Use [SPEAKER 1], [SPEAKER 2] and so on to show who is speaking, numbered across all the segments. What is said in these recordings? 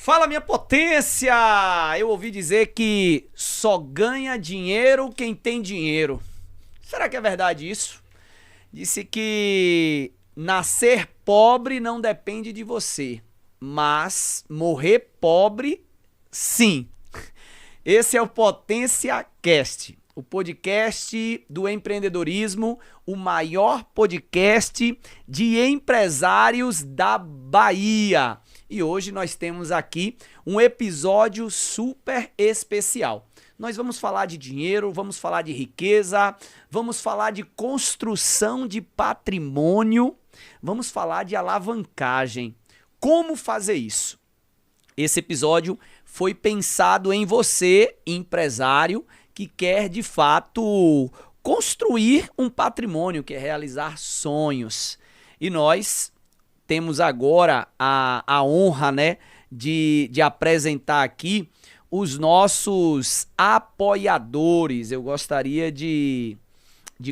[SPEAKER 1] Fala, minha potência! Eu ouvi dizer que só ganha dinheiro quem tem dinheiro. Será que é verdade isso? Disse que nascer pobre não depende de você, mas morrer pobre, sim. Esse é o Potência Cast, o podcast do empreendedorismo, o maior podcast de empresários da Bahia. E hoje nós temos aqui um episódio super especial. Nós vamos falar de dinheiro, vamos falar de riqueza, vamos falar de construção de patrimônio, vamos falar de alavancagem. Como fazer isso? Esse episódio foi pensado em você, empresário, que quer de fato construir um patrimônio, quer realizar sonhos. E nós temos agora a honra, né, de apresentar aqui os nossos apoiadores. Eu gostaria de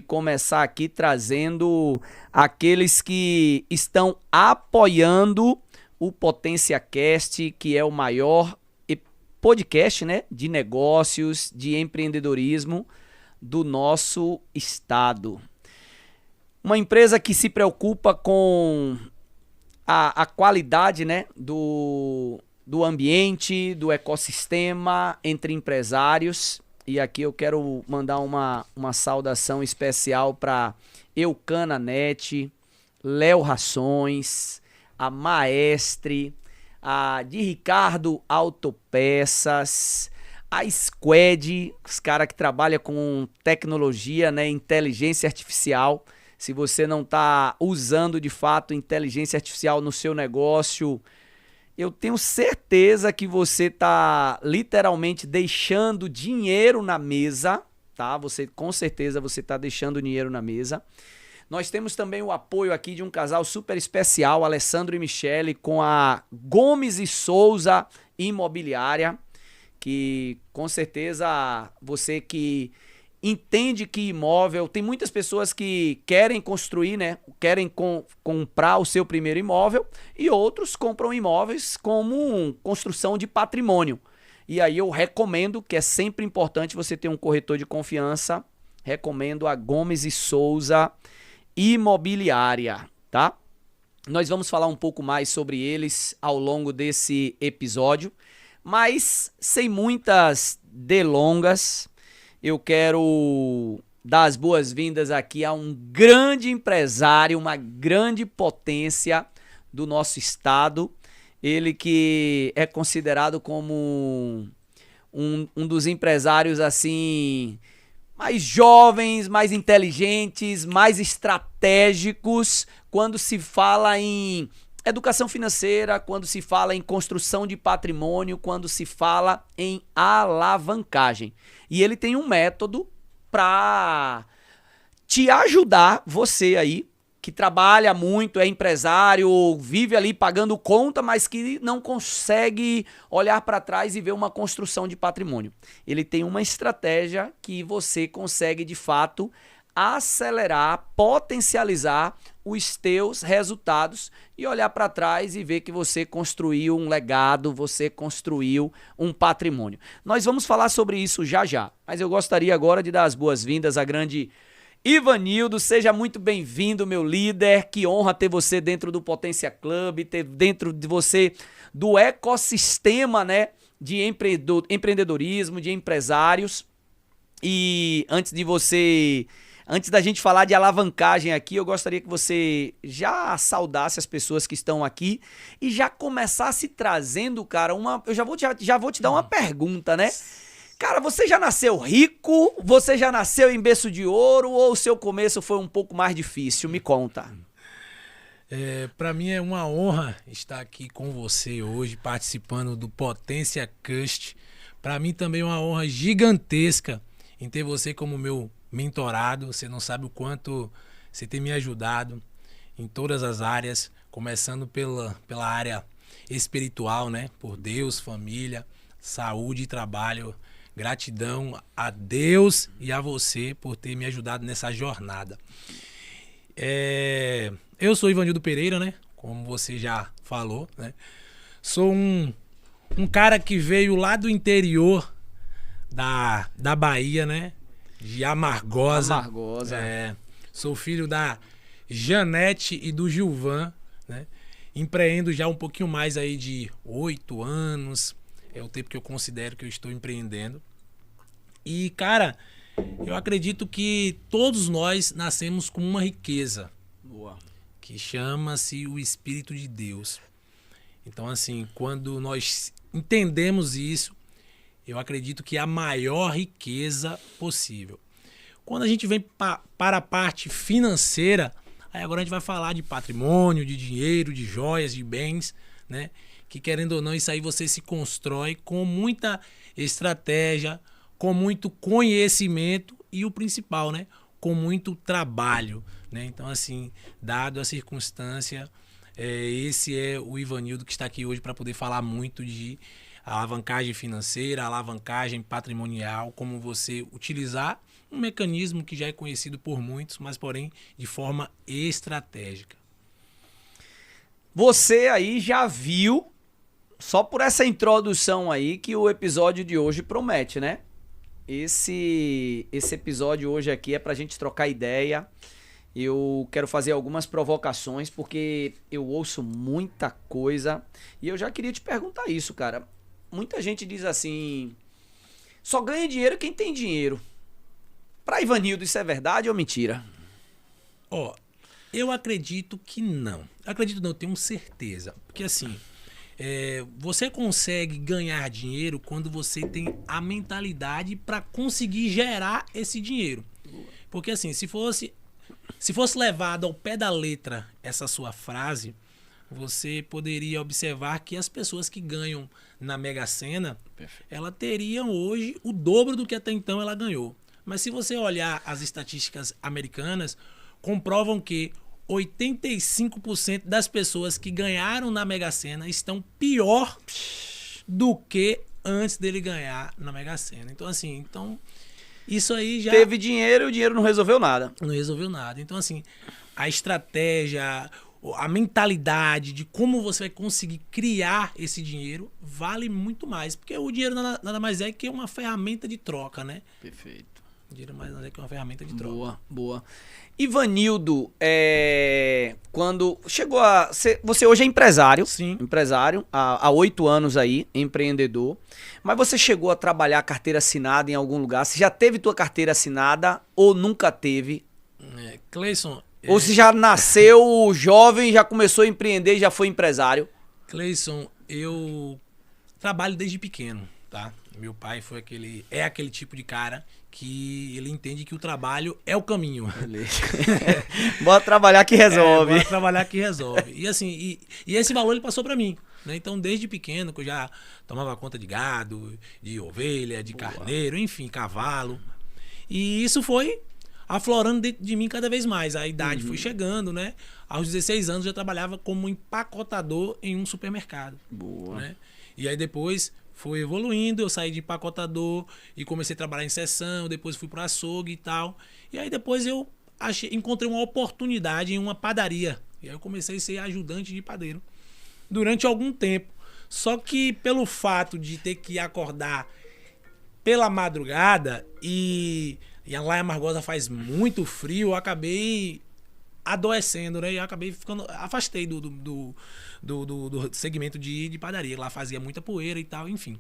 [SPEAKER 1] começar aqui trazendo aqueles que estão apoiando o Potência Cast, que é o maior podcast, né, de negócios, de empreendedorismo do nosso estado. Uma empresa que se preocupa com a qualidade, né, do ambiente, do ecossistema entre empresários. E aqui eu quero mandar uma saudação especial para Eucana Net, Léo Rações, a Maestre, a de Ricardo Autopeças, a Squad, os caras que trabalham com tecnologia, né, inteligência artificial. Se você não está usando de fato inteligência artificial no seu negócio, eu tenho certeza que você está literalmente deixando dinheiro na mesa, tá? Com certeza você está deixando dinheiro na mesa. Nós temos também o apoio aqui de um casal super especial, Alessandro e Michele, com a Gomes e Souza Imobiliária, que com certeza você que entende que imóvel, tem muitas pessoas que querem construir, né? Querem comprar o seu primeiro imóvel e outros compram imóveis como construção de patrimônio. E aí eu recomendo, que é sempre importante você ter um corretor de confiança, recomendo a Gomes e Souza Imobiliária, tá? Nós vamos falar um pouco mais sobre eles ao longo desse episódio, mas sem muitas delongas, eu quero dar as boas-vindas aqui a um grande empresário, uma grande potência do nosso estado. Ele que é considerado como um dos empresários assim mais jovens, mais inteligentes, mais estratégicos quando se fala em educação financeira, quando se fala em construção de patrimônio, quando se fala em alavancagem. E ele tem um método para te ajudar, você aí, que trabalha muito, é empresário, vive ali pagando conta, mas que não consegue olhar para trás e ver uma construção de patrimônio. Ele tem uma estratégia que você consegue, de fato, acelerar, potencializar os teus resultados e olhar para trás e ver que você construiu um legado, você construiu um patrimônio. Nós vamos falar sobre isso já já, mas eu gostaria agora de dar as boas-vindas à grande Ivanildo. Seja muito bem-vindo, meu líder. Que honra ter você dentro do Potência Club, ter dentro de você do ecossistema, né, de empreendedorismo, de empresários. E antes da gente falar de alavancagem aqui, eu gostaria que você já saudasse as pessoas que estão aqui e já começasse trazendo, cara, eu já vou te dar uma pergunta, né? Cara, você já nasceu rico? Você já nasceu em berço de ouro? Ou o seu começo foi um pouco mais difícil? Me conta.
[SPEAKER 2] Para mim é uma honra estar aqui com você hoje, participando do Potência Cast. Para mim também é uma honra gigantesca em ter você como meu mentorado. Você não sabe o quanto você tem me ajudado em todas as áreas, começando pela área espiritual, né? Por Deus, família, saúde e trabalho. Gratidão a Deus e a você por ter me ajudado nessa jornada. Eu sou Ivanildo Pereira, né? Como você já falou, né? Sou um Um cara que veio lá do interior da Bahia, né? De Amargosa.
[SPEAKER 1] Amargosa.
[SPEAKER 2] Sou filho da Janete e do Gilvan, né? Empreendo já um pouquinho mais aí de 8 anos. É o tempo que eu considero que eu estou empreendendo. E, cara, eu acredito que todos nós nascemos com uma riqueza.
[SPEAKER 1] Boa.
[SPEAKER 2] Que chama-se o Espírito de Deus. Então, assim, quando nós entendemos isso, eu acredito que é a maior riqueza possível. Quando a gente vem para a parte financeira, aí agora a gente vai falar de patrimônio, de dinheiro, de joias, de bens, né? Que querendo ou não, isso aí você se constrói com muita estratégia, com muito conhecimento e o principal, né? Com muito trabalho, né? Então, assim, dado a circunstância, esse é o Ivanildo que está aqui hoje para poder falar muito de alavancagem financeira, alavancagem patrimonial, como você utilizar um mecanismo que já é conhecido por muitos, mas porém de forma estratégica.
[SPEAKER 1] Você aí já viu, só por essa introdução aí, que o episódio de hoje promete, né? Esse episódio hoje aqui é pra gente trocar ideia. Eu quero fazer algumas provocações, porque eu ouço muita coisa. E eu já queria te perguntar isso, cara. Muita gente diz assim, só ganha dinheiro quem tem dinheiro. Pra Ivanildo, isso é verdade ou mentira?
[SPEAKER 2] Eu acredito que não. Acredito não, eu tenho certeza. Porque assim, você consegue ganhar dinheiro quando você tem a mentalidade para conseguir gerar esse dinheiro. Porque assim, se fosse levado ao pé da letra essa sua frase, você poderia observar que as pessoas que ganham na Mega Sena, elas teriam hoje o dobro do que até então ela ganhou. Mas se você olhar as estatísticas americanas, comprovam que 85% das pessoas que ganharam na Mega Sena estão pior do que antes dele ganhar na Mega Sena. Então, assim, isso aí já...
[SPEAKER 1] Teve dinheiro e o dinheiro não resolveu nada.
[SPEAKER 2] Não resolveu nada. Então, assim, a estratégia, a mentalidade de como você vai conseguir criar esse dinheiro vale muito mais. Porque o dinheiro nada mais é que uma ferramenta de troca, né?
[SPEAKER 1] Perfeito.
[SPEAKER 2] O dinheiro nada mais é que uma ferramenta de troca.
[SPEAKER 1] Boa, boa. Ivanildo, quando chegou você hoje é empresário.
[SPEAKER 2] Sim.
[SPEAKER 1] Empresário, há 8 anos aí, empreendedor. Mas você chegou a trabalhar carteira assinada em algum lugar? Você já teve tua carteira assinada ou nunca teve?
[SPEAKER 2] Cleison...
[SPEAKER 1] Ou você já nasceu jovem, já começou a empreender e já foi empresário?
[SPEAKER 2] Cleison, eu trabalho desde pequeno, tá? Meu pai é aquele tipo de cara que ele entende que o trabalho é o caminho.
[SPEAKER 1] Bora trabalhar que resolve.
[SPEAKER 2] Bora trabalhar que resolve. E assim, e esse valor ele passou pra mim, né? Então, desde pequeno, que eu já tomava conta de gado, de ovelha, de carneiro, enfim, cavalo. E isso foi aflorando dentro de mim cada vez mais. A idade foi chegando, né? Aos 16 anos eu já trabalhava como empacotador em um supermercado.
[SPEAKER 1] Boa.
[SPEAKER 2] Né? E aí depois foi evoluindo, eu saí de empacotador e comecei a trabalhar em seção, depois fui pro açougue e tal. E aí depois eu encontrei uma oportunidade em uma padaria. E aí eu comecei a ser ajudante de padeiro durante algum tempo. Só que pelo fato de ter que acordar pela madrugada e lá em Amargosa faz muito frio, eu acabei adoecendo, né? E acabei afastei do segmento de padaria. Lá fazia muita poeira e tal, enfim.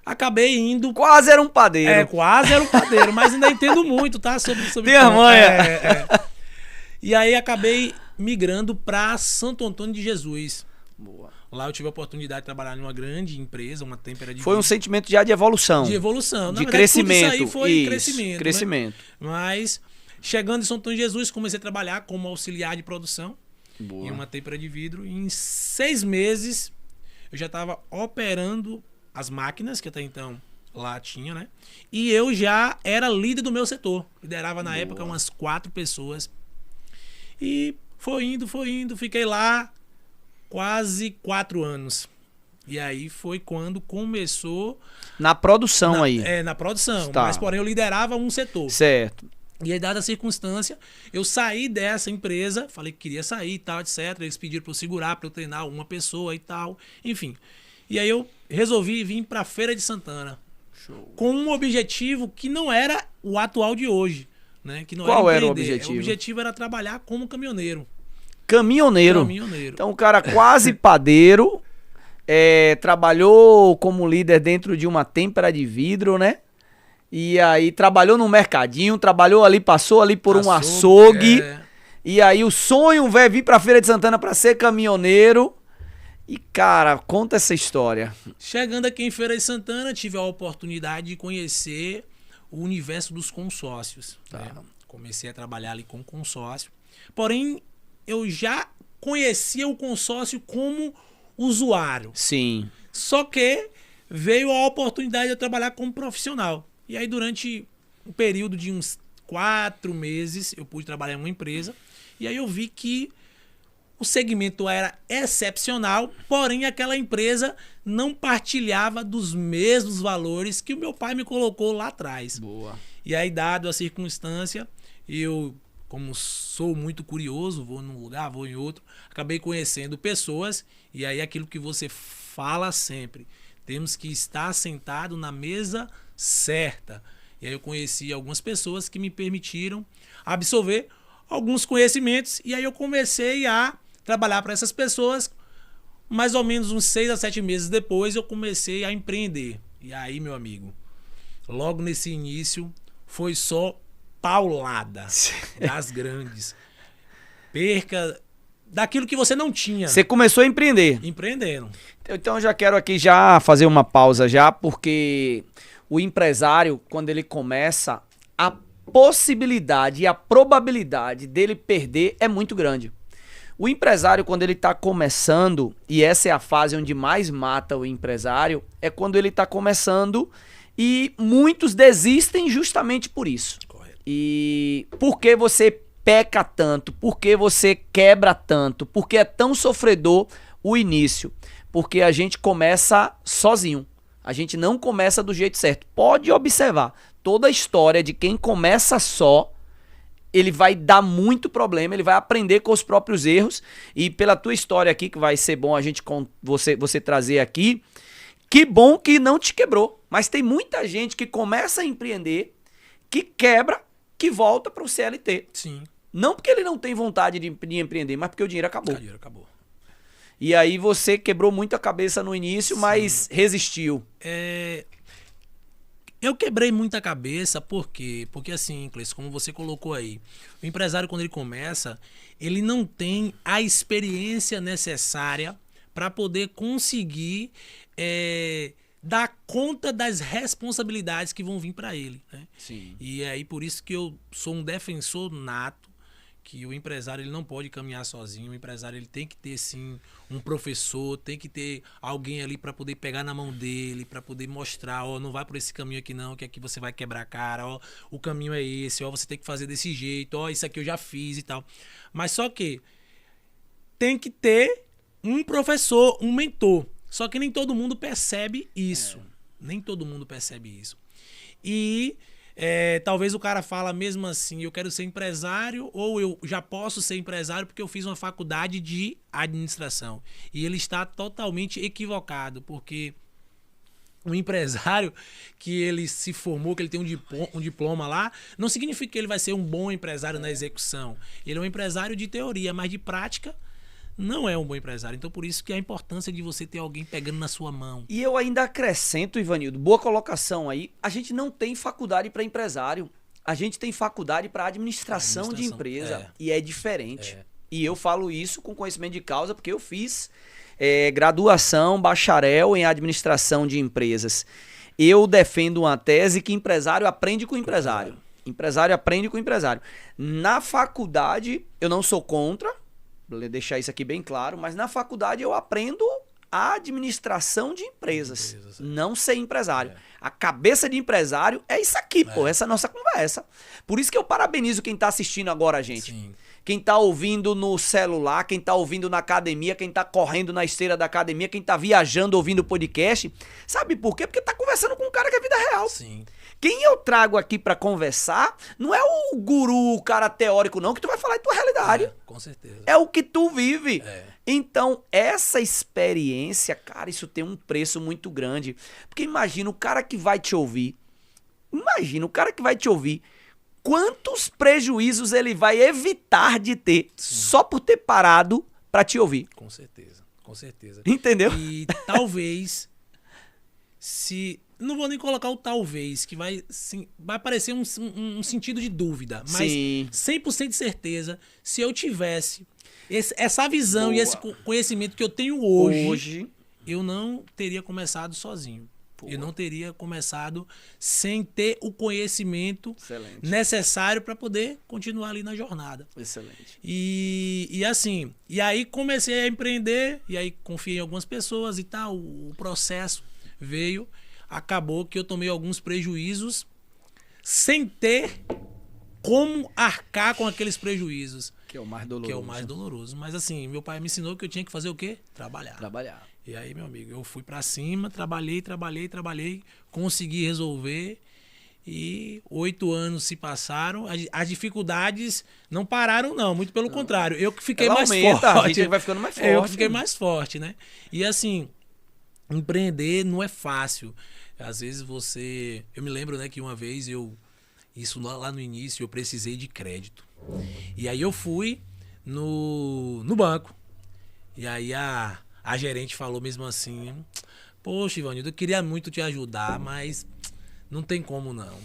[SPEAKER 2] Acabei indo...
[SPEAKER 1] Quase era um padeiro.
[SPEAKER 2] Quase era um padeiro, mas ainda entendo muito, tá? Sobre
[SPEAKER 1] Tem a manha.
[SPEAKER 2] E aí acabei migrando para Santo Antônio de Jesus.
[SPEAKER 1] Boa.
[SPEAKER 2] Lá eu tive a oportunidade de trabalhar numa grande empresa, uma têmpera de...
[SPEAKER 1] Foi um sentimento já de evolução.
[SPEAKER 2] De evolução.
[SPEAKER 1] De crescimento.
[SPEAKER 2] Tudo isso aí foi
[SPEAKER 1] isso,
[SPEAKER 2] crescimento. Né? Mas, chegando em São Antônio de Jesus, comecei a trabalhar como auxiliar de produção. Boa. Em uma têmpera de vidro. E em 6 meses, eu já estava operando as máquinas, que até então lá tinha, né? E eu já era líder do meu setor. Liderava na época umas 4 pessoas. E foi indo. Fiquei lá quase 4 anos. E aí foi quando começou...
[SPEAKER 1] Na produção aí.
[SPEAKER 2] Na produção.
[SPEAKER 1] Tá.
[SPEAKER 2] Mas, porém, eu liderava um setor.
[SPEAKER 1] Certo.
[SPEAKER 2] E aí, dada a circunstância, eu saí dessa empresa, falei que queria sair e tal, etc. Eles pediram para eu segurar, para eu treinar uma pessoa e tal, enfim. E aí eu resolvi vir para Feira de Santana. Show. Com um objetivo que não era o atual de hoje. Né? Que não
[SPEAKER 1] Qual
[SPEAKER 2] era
[SPEAKER 1] o objetivo?
[SPEAKER 2] O objetivo era trabalhar como caminhoneiro.
[SPEAKER 1] Caminhoneiro.
[SPEAKER 2] Caminhoneiro.
[SPEAKER 1] Então o cara quase padeiro, trabalhou como líder dentro de uma têmpera de vidro, né? E aí trabalhou no mercadinho, trabalhou ali, passou ali por um açougue. E aí o sonho vai vir pra Feira de Santana pra ser caminhoneiro. E cara, conta essa história.
[SPEAKER 2] Chegando aqui em Feira de Santana, tive a oportunidade de conhecer o universo dos consórcios.
[SPEAKER 1] Tá.
[SPEAKER 2] Né? Comecei a trabalhar ali com consórcio. Porém, eu já conhecia o consórcio como usuário.
[SPEAKER 1] Sim.
[SPEAKER 2] Só que veio a oportunidade de eu trabalhar como profissional. E aí, durante um período de uns 4 meses, eu pude trabalhar em uma empresa. E aí eu vi que o segmento era excepcional, porém aquela empresa não partilhava dos mesmos valores que o meu pai me colocou lá atrás.
[SPEAKER 1] Boa.
[SPEAKER 2] E aí, dado a circunstância, eu, como sou muito curioso, vou num lugar, vou em outro, acabei conhecendo pessoas. E aí aquilo que você fala sempre, temos que estar sentado na mesa certa. E aí eu conheci algumas pessoas que me permitiram absorver alguns conhecimentos. E aí eu comecei a trabalhar para essas pessoas. Mais ou menos uns 6 a 7 meses depois eu comecei a empreender. E aí, meu amigo, logo nesse início foi só paulada das grandes. Perca daquilo que você não tinha.
[SPEAKER 1] Você começou a empreender.
[SPEAKER 2] Empreendendo.
[SPEAKER 1] Então eu já quero aqui já fazer uma pausa já, porque o empresário, quando ele começa, a possibilidade e a probabilidade dele perder é muito grande. O empresário, quando ele está começando, e essa é a fase onde mais mata o empresário, é quando ele está começando e muitos desistem justamente por isso.
[SPEAKER 2] Correto.
[SPEAKER 1] E por que você peca tanto? Por que você quebra tanto? Por que é tão sofredor o início? Porque a gente começa sozinho. A gente não começa do jeito certo. Pode observar, toda a história de quem começa só, ele vai dar muito problema, ele vai aprender com os próprios erros. E pela tua história aqui, que vai ser bom a gente você trazer aqui, que bom que não te quebrou. Mas tem muita gente que começa a empreender, que quebra, que volta para o CLT.
[SPEAKER 2] Sim.
[SPEAKER 1] Não porque ele não tem vontade de empreender, mas porque o dinheiro acabou.
[SPEAKER 2] O dinheiro acabou.
[SPEAKER 1] E aí você quebrou muito a cabeça no início,
[SPEAKER 2] Sim.
[SPEAKER 1] mas resistiu.
[SPEAKER 2] Eu quebrei muita cabeça, por quê? Porque assim, Cleiton, como você colocou aí, o empresário quando ele começa, ele não tem a experiência necessária para poder conseguir dar conta das responsabilidades que vão vir para ele. Né?
[SPEAKER 1] Sim.
[SPEAKER 2] E é aí por isso que eu sou um defensor nato, que o empresário ele não pode caminhar sozinho. O empresário ele tem que ter sim um professor, tem que ter alguém ali para poder pegar na mão dele, para poder mostrar, ó, não vai por esse caminho aqui não, que aqui você vai quebrar a cara, ó, o caminho é esse, ó, você tem que fazer desse jeito, ó, isso aqui eu já fiz e tal. Mas só que tem que ter um professor, um mentor. Só que nem todo mundo percebe isso. Nem todo mundo percebe isso. E talvez o cara fala mesmo assim, eu quero ser empresário, ou eu já posso ser empresário porque eu fiz uma faculdade de administração. E ele está totalmente equivocado, porque um empresário que ele se formou, que ele tem um diploma lá, não significa que ele vai ser um bom empresário na execução. Ele é um empresário de teoria, mas de prática não é um bom empresário. Então, por isso que a importância de você ter alguém pegando na sua mão.
[SPEAKER 1] E eu ainda acrescento, Ivanildo, boa colocação aí, a gente não tem faculdade para empresário. A gente tem faculdade para administração de empresa. E é diferente. E eu falo isso com conhecimento de causa, porque eu fiz graduação, bacharel em administração de empresas. Eu defendo uma tese que empresário aprende com empresário. Empresário aprende com empresário. Na faculdade, eu não sou contra, deixar isso aqui bem claro, mas na faculdade eu aprendo a administração de empresas, não ser empresário. A cabeça de empresário é isso aqui, pô, essa nossa conversa. Por isso que eu parabenizo quem tá assistindo agora a gente.
[SPEAKER 2] Sim.
[SPEAKER 1] Quem tá ouvindo no celular, quem tá ouvindo na academia, quem tá correndo na esteira da academia, quem tá viajando ouvindo podcast. Sabe por quê? Porque tá conversando com um cara que é vida real.
[SPEAKER 2] Sim.
[SPEAKER 1] Quem eu trago aqui pra conversar não é o guru, o cara teórico não, que tu vai falar de tua realidade.
[SPEAKER 2] Com certeza.
[SPEAKER 1] É o que tu vive. Então, essa experiência, cara, isso tem um preço muito grande. Porque imagina o cara que vai te ouvir. Imagina o cara que vai te ouvir. Quantos prejuízos ele vai evitar de ter só por ter parado pra te ouvir.
[SPEAKER 2] Com certeza, com certeza.
[SPEAKER 1] Entendeu?
[SPEAKER 2] E talvez, se... Não vou nem colocar o talvez, que vai, sim, vai parecer um sentido de dúvida. Mas
[SPEAKER 1] Sim.
[SPEAKER 2] 100% de certeza, se eu tivesse essa visão
[SPEAKER 1] Boa.
[SPEAKER 2] e esse conhecimento que eu tenho hoje,
[SPEAKER 1] Hoje.
[SPEAKER 2] eu não teria começado sozinho.
[SPEAKER 1] Boa.
[SPEAKER 2] Eu não teria começado sem ter o conhecimento
[SPEAKER 1] Excelente.
[SPEAKER 2] necessário para poder continuar ali na jornada.
[SPEAKER 1] Excelente.
[SPEAKER 2] E assim, e aí comecei a empreender, e aí confiei em algumas pessoas e tal, o processo veio, acabou que eu tomei alguns prejuízos sem ter como arcar com aqueles prejuízos.
[SPEAKER 1] Que é o mais doloroso.
[SPEAKER 2] Que é o mais doloroso. Mas assim, meu pai me ensinou que eu tinha que fazer o quê? Trabalhar.
[SPEAKER 1] Trabalhar.
[SPEAKER 2] E aí, meu amigo, eu fui pra cima, trabalhei, consegui resolver. E 8 anos se passaram. As dificuldades não pararam, não. Muito pelo contrário. Eu que fiquei mais forte.
[SPEAKER 1] A gente vai ficando mais forte.
[SPEAKER 2] Eu que fiquei mais forte, né? E assim, empreender não é fácil. Às vezes você... Eu me lembro, né, que uma vez isso lá no início, eu precisei de crédito. E aí eu fui no banco. E aí a gerente falou mesmo assim: poxa, Ivanildo, eu queria muito te ajudar, mas não tem como não.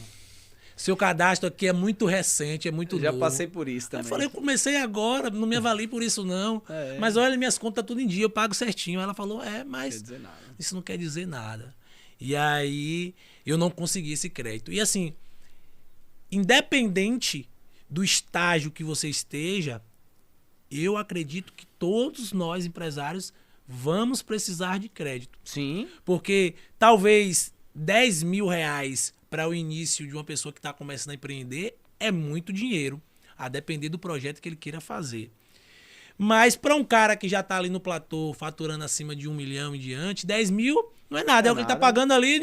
[SPEAKER 2] Seu cadastro aqui é muito recente, é muito novo.
[SPEAKER 1] Já passei por isso também.
[SPEAKER 2] Aí eu falei, eu comecei agora, não me avalie por isso não. Mas olha, minhas contas tudo em dia, eu pago certinho. Ela falou, mas
[SPEAKER 1] Não quer dizer nada.
[SPEAKER 2] isso não quer dizer nada. E aí eu não consegui esse crédito. E assim, independente do estágio que você esteja, eu acredito que todos nós empresários vamos precisar de crédito.
[SPEAKER 1] Sim.
[SPEAKER 2] Porque talvez 10 mil reais para o início de uma pessoa que está começando a empreender é muito dinheiro, a depender do projeto que ele queira fazer. Mas para um cara que já está ali no platô, faturando acima de 1 milhão em diante, 10 mil não é nada, é o que ele está pagando ali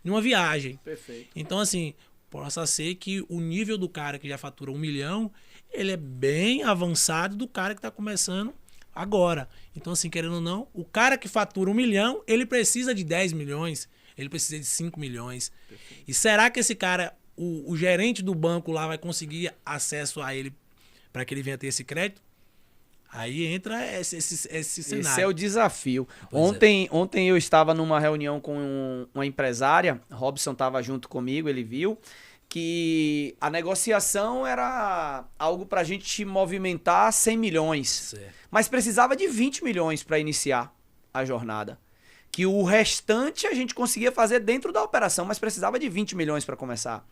[SPEAKER 2] de uma viagem.
[SPEAKER 1] Perfeito.
[SPEAKER 2] Então, assim, possa ser que o nível do cara que já fatura 1 milhão, ele é bem avançado do cara que está começando agora. Então, assim, querendo ou não, o cara que fatura 1 milhão, ele precisa de 10 milhões, ele precisa de 5 milhões. Perfeito. E será que esse cara, o gerente do banco lá vai conseguir acesso a ele para que ele venha ter esse crédito? Aí entra esse cenário.
[SPEAKER 1] Esse é o desafio. Ontem eu estava numa reunião com uma empresária, Robson estava junto comigo, ele viu que a negociação era algo para a gente movimentar 100 milhões.
[SPEAKER 2] Certo.
[SPEAKER 1] Mas precisava de 20 milhões para iniciar a jornada. Que o restante a gente conseguia fazer dentro da operação, mas precisava de 20 milhões para começar.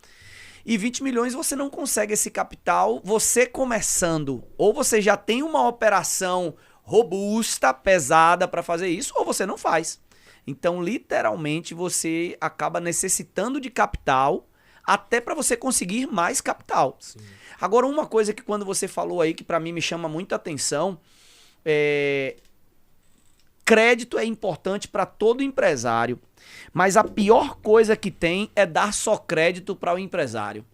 [SPEAKER 1] E 20 milhões você não consegue esse capital você começando. Ou você já tem uma operação robusta, pesada para fazer isso, ou você não faz. Então, literalmente, você acaba necessitando de capital até para você conseguir mais capital. Sim. Agora, uma coisa que quando você falou aí, que para mim me chama muita atenção, crédito é importante para todo empresário, mas a pior coisa que tem é dar só crédito para o empresário.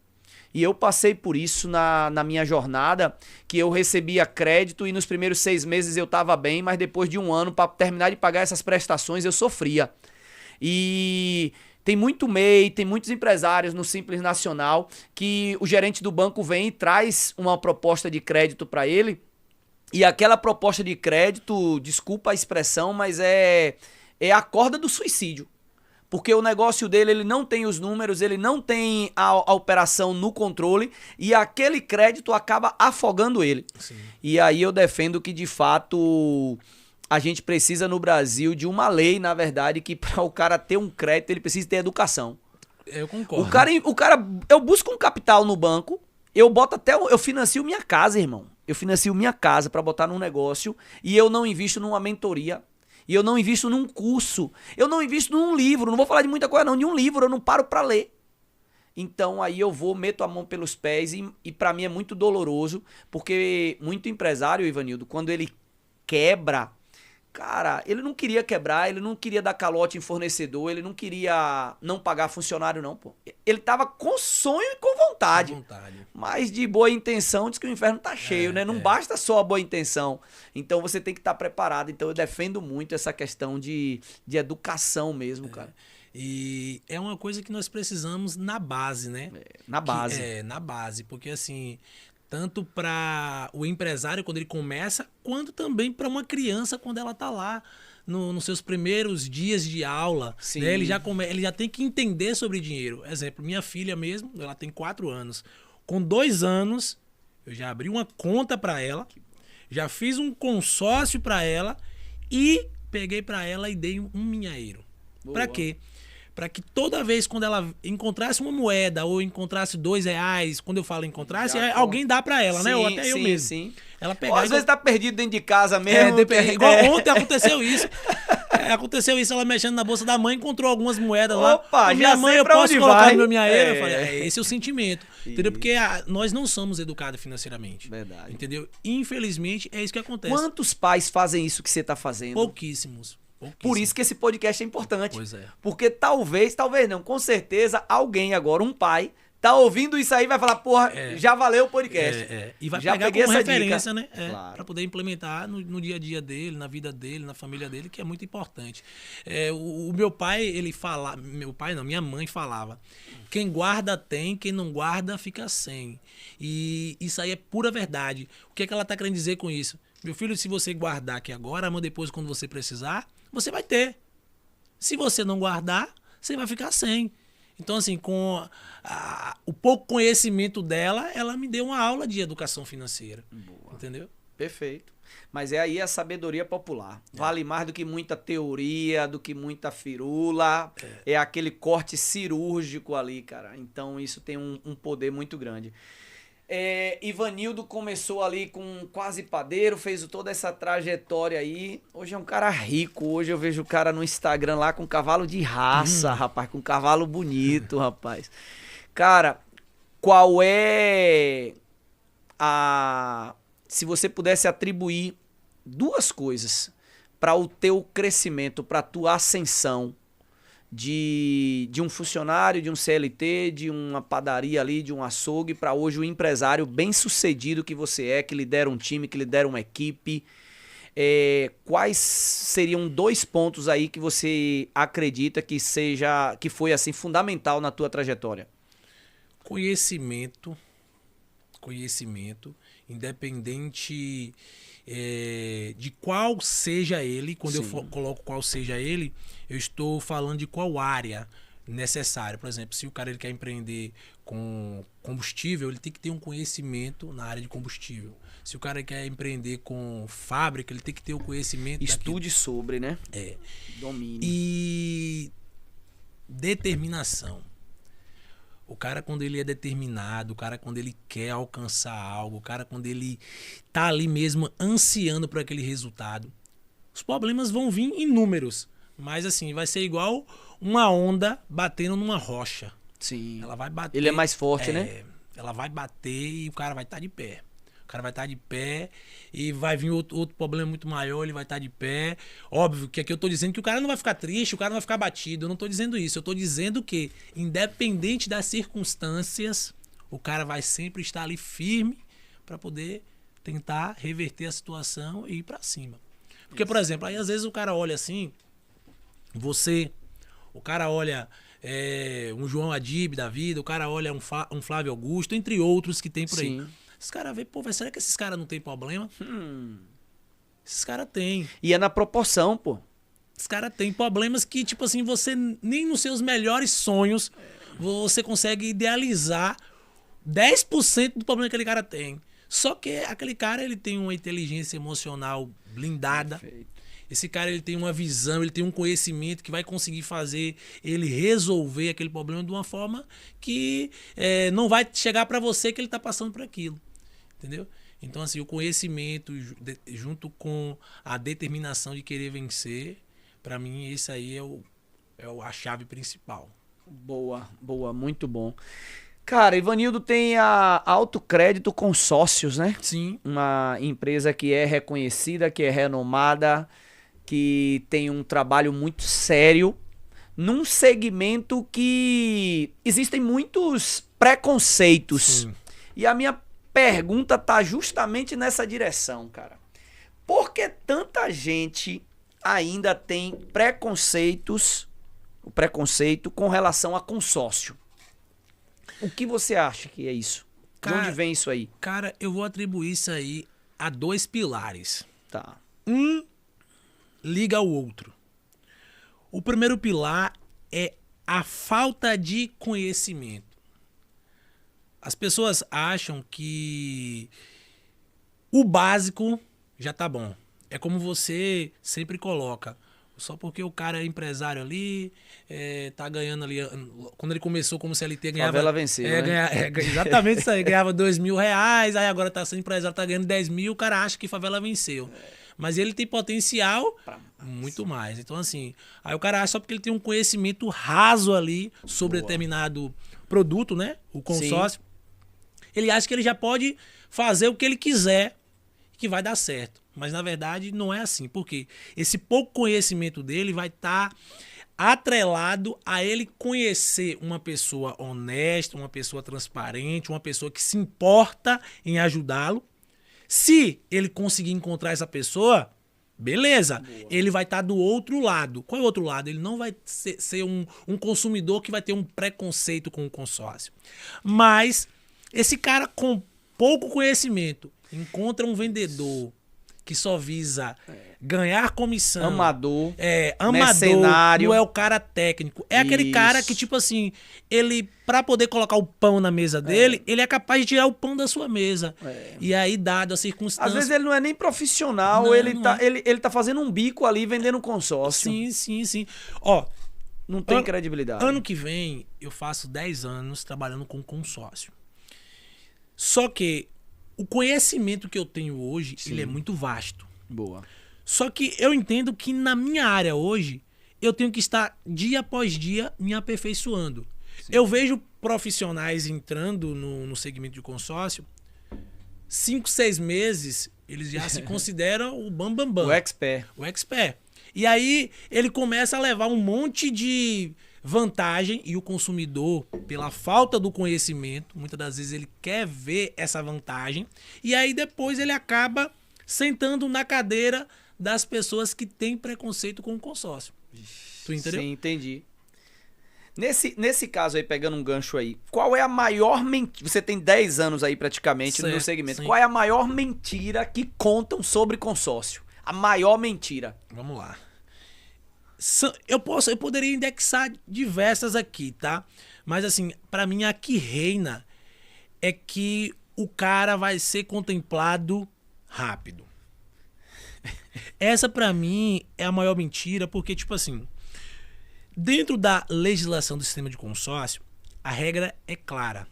[SPEAKER 1] E eu passei por isso na minha jornada, que eu recebia crédito e nos primeiros 6 meses eu estava bem, mas depois de 1 ano, para terminar de pagar essas prestações, eu sofria. E tem muito MEI, tem muitos empresários no Simples Nacional que o gerente do banco vem e traz uma proposta de crédito para ele. E aquela proposta de crédito, desculpa a expressão, mas é a corda do suicídio. Porque o negócio dele, ele não tem os números, ele não tem a operação no controle e aquele crédito acaba afogando ele. Sim. E aí eu defendo que, de fato, a gente precisa no Brasil de uma lei, na verdade, que para o cara ter um crédito, ele precisa ter educação.
[SPEAKER 2] Eu concordo.
[SPEAKER 1] Eu busco um capital no banco, eu financio minha casa, irmão. Eu financio minha casa para botar num negócio e eu não invisto numa mentoria. E eu não invisto num curso. Eu não invisto num livro. Não vou falar de muita coisa não. De um livro eu não paro para ler. Então aí eu meto a mão pelos pés e para mim é muito doloroso. Porque muito empresário, Ivanildo, quando ele quebra, Cara, ele não queria quebrar, ele não queria dar calote em fornecedor, ele não queria não pagar funcionário, não, pô. Ele tava com sonho e com vontade.
[SPEAKER 2] Com vontade.
[SPEAKER 1] Mas de boa intenção, diz que o inferno tá cheio, né? Não basta só a boa intenção. Então você tem que estar preparado. Então eu defendo muito essa questão de educação mesmo, cara.
[SPEAKER 2] E é uma coisa que nós precisamos na base, né?
[SPEAKER 1] Na base.
[SPEAKER 2] Na base, porque assim, tanto para o empresário quando ele começa, quanto também para uma criança quando ela tá lá nos seus primeiros dias de aula.
[SPEAKER 1] Sim.
[SPEAKER 2] Né? Ele já tem que entender sobre dinheiro. Exemplo, minha filha mesmo, ela tem 4 anos. Com 2 anos, eu já abri uma conta para ela, já fiz um consórcio para ela e peguei para ela e dei um minhaeiro. Para quê? Para que toda vez quando ela encontrasse uma moeda ou encontrasse R$2, quando eu falo encontrasse, alguém dá para ela,
[SPEAKER 1] sim,
[SPEAKER 2] né? Ou até eu mesmo.
[SPEAKER 1] Sim.
[SPEAKER 2] Ela
[SPEAKER 1] pegar. Às vezes tá perdido dentro de casa mesmo.
[SPEAKER 2] Igual ontem aconteceu isso. Aconteceu isso, ela mexendo na bolsa da mãe, encontrou algumas moedas lá.
[SPEAKER 1] Opa,
[SPEAKER 2] minha mãe, eu posso colocar no meu minhaeiro? Eu falei,
[SPEAKER 1] É.
[SPEAKER 2] esse é o sentimento. Entendeu? Porque nós não somos educados financeiramente.
[SPEAKER 1] Verdade.
[SPEAKER 2] Entendeu? Infelizmente, é isso que acontece.
[SPEAKER 1] Quantos pais fazem isso que você tá fazendo?
[SPEAKER 2] Pouquíssimos.
[SPEAKER 1] Por isso que esse podcast é importante.
[SPEAKER 2] Pois é.
[SPEAKER 1] Porque talvez não, com certeza alguém agora, um pai, tá ouvindo isso aí e vai falar, porra, já valeu o podcast.
[SPEAKER 2] E vai
[SPEAKER 1] já
[SPEAKER 2] pegar
[SPEAKER 1] peguei
[SPEAKER 2] como
[SPEAKER 1] essa
[SPEAKER 2] referência,
[SPEAKER 1] dica.
[SPEAKER 2] né?
[SPEAKER 1] Claro.
[SPEAKER 2] Para poder implementar no dia a dia dele, na vida dele, na família dele, que é muito importante. O meu pai, ele falava... Meu pai não, minha mãe falava. Quem guarda tem, quem não guarda fica sem. E isso aí é pura verdade. O que é que ela tá querendo dizer com isso? Meu filho, se você guardar aqui agora, mas depois quando você precisar, você vai ter. Se você não guardar, você vai ficar sem. Então, assim, com o pouco conhecimento dela, ela me deu uma aula de educação financeira.
[SPEAKER 1] Boa.
[SPEAKER 2] Entendeu?
[SPEAKER 1] Perfeito. Mas é aí a sabedoria popular. Vale mais do que muita teoria, do que muita firula. É aquele corte cirúrgico ali, cara. Então, isso tem um poder muito grande. Ivanildo começou ali com quase padeiro, fez toda essa trajetória aí. Hoje é um cara rico. Hoje eu vejo o cara no Instagram lá com cavalo de raça, rapaz, com cavalo bonito, rapaz. Cara, qual é se você pudesse atribuir 2 coisas para o teu crescimento, para a tua ascensão de um funcionário, de um CLT, de uma padaria ali, de um açougue, para hoje o empresário bem-sucedido que você é, que lidera um time, que lidera uma equipe. Quais seriam 2 pontos aí que você acredita que foi assim fundamental na tua trajetória?
[SPEAKER 2] Conhecimento, independente de qual seja ele, quando eu coloco qual seja ele, eu estou falando de qual área necessária. Por exemplo, se o cara ele quer empreender com combustível, ele tem que ter um conhecimento na área de combustível. Se o cara quer empreender com fábrica, ele tem que ter o conhecimento.
[SPEAKER 1] Estude sobre, né? Domínio.
[SPEAKER 2] E determinação. O cara, quando ele é determinado, o cara, quando ele quer alcançar algo, o cara, quando ele tá ali mesmo ansiando por aquele resultado, os problemas vão vir inúmeros. Mas, assim, vai ser igual uma onda batendo numa rocha.
[SPEAKER 1] Sim.
[SPEAKER 2] Ela vai bater.
[SPEAKER 1] Ele é mais forte, né?
[SPEAKER 2] Ela vai bater e o cara vai estar de pé. O cara vai estar de pé e vai vir outro problema muito maior, ele vai estar de pé. Óbvio que aqui eu tô dizendo que o cara não vai ficar triste, o cara não vai ficar batido. Eu não tô dizendo isso. Eu tô dizendo que, independente das circunstâncias, o cara vai sempre estar ali firme para poder tentar reverter a situação e ir para cima. Porque, por exemplo, aí às vezes o cara olha assim, o cara olha um João Adib da vida, o cara olha um Flávio Augusto, entre outros que tem por aí.
[SPEAKER 1] Sim.
[SPEAKER 2] Esses caras veem, será que esses caras não tem problema? Esses caras têm.
[SPEAKER 1] E é na proporção, pô.
[SPEAKER 2] Esses caras têm problemas que, tipo assim, você nem nos seus melhores sonhos você consegue idealizar 10% do problema que aquele cara tem. Só que aquele cara, ele tem uma inteligência emocional blindada.
[SPEAKER 1] Perfeito.
[SPEAKER 2] Esse cara, ele tem uma visão, ele tem um conhecimento que vai conseguir fazer ele resolver aquele problema de uma forma que não vai chegar para você que ele está passando por aquilo. Entendeu? Então, assim, o conhecimento junto com a determinação de querer vencer, para mim, isso aí é a chave principal.
[SPEAKER 1] Boa, boa, muito bom. Cara, Ivanildo tem a Autocrédito Consórcios, né?
[SPEAKER 2] Sim.
[SPEAKER 1] Uma empresa que é reconhecida, que é renomada, que tem um trabalho muito sério num segmento que existem muitos preconceitos.
[SPEAKER 2] Sim.
[SPEAKER 1] E a minha pergunta tá justamente nessa direção, cara. Por que tanta gente ainda tem o preconceito com relação a consórcio? O que você acha que é isso? De onde vem isso aí?
[SPEAKER 2] Cara, eu vou atribuir isso aí a 2 pilares.
[SPEAKER 1] Tá.
[SPEAKER 2] Um liga ao outro. O primeiro pilar é a falta de conhecimento. As pessoas acham que o básico já tá bom. É como você sempre coloca. Só porque o cara é empresário ali, tá ganhando ali. Quando ele começou como CLT, ganhava.
[SPEAKER 1] Favela venceu, né?
[SPEAKER 2] Exatamente isso aí. Ganhava R$2.000, aí agora tá sendo empresário, tá ganhando 10 mil, o cara acha que favela venceu. Mas ele tem potencial muito mais. Então, assim, aí o cara acha só porque ele tem um conhecimento raso ali sobre determinado produto, né? O consórcio. Sim. Ele acha que ele já pode fazer o que ele quiser, que vai dar certo. Mas, na verdade, não é assim. Por quê? Esse pouco conhecimento dele vai estar atrelado a ele conhecer uma pessoa honesta, uma pessoa transparente, uma pessoa que se importa em ajudá-lo. Se ele conseguir encontrar essa pessoa, beleza. Boa. Ele vai estar do outro lado. Qual é o outro lado? Ele não vai ser um consumidor que vai ter um preconceito com o consórcio. Mas esse cara com pouco conhecimento encontra um vendedor que só visa ganhar comissão.
[SPEAKER 1] Amador.
[SPEAKER 2] Mercenário. Não é o cara técnico. É aquele cara que, tipo assim, ele, pra poder colocar o pão na mesa dele, ele é capaz de tirar o pão da sua mesa. E aí, dado a circunstância...
[SPEAKER 1] Às vezes ele não é nem profissional, não, ele tá fazendo um bico ali, vendendo consórcio.
[SPEAKER 2] Sim. Ó,
[SPEAKER 1] não tem credibilidade.
[SPEAKER 2] Ano que vem, eu faço 10 anos trabalhando com consórcio. Só que o conhecimento que eu tenho hoje, ele é muito vasto.
[SPEAKER 1] Boa.
[SPEAKER 2] Só que eu entendo que na minha área hoje, eu tenho que estar dia após dia me aperfeiçoando. Sim. Eu vejo profissionais entrando no segmento de consórcio, 5, 6 meses, eles já se consideram o bambambam.
[SPEAKER 1] O expert.
[SPEAKER 2] O expert. E aí ele começa a levar um monte de vantagem e o consumidor, pela falta do conhecimento, muitas das vezes ele quer ver essa vantagem e aí depois ele acaba sentando na cadeira das pessoas que têm preconceito com o consórcio. Tu entendeu?
[SPEAKER 1] Sim, entendi. Nesse caso aí, pegando um gancho aí, qual é a maior mentira? Você tem 10 anos aí praticamente no segmento. Sim. Qual é a maior mentira que contam sobre consórcio? A maior mentira.
[SPEAKER 2] Vamos lá. Eu poderia indexar diversas aqui, tá? Mas assim, pra mim a que reina é que o cara vai ser contemplado rápido. Essa pra mim é a maior mentira, porque tipo assim, dentro da legislação do sistema de consórcio, a regra é clara.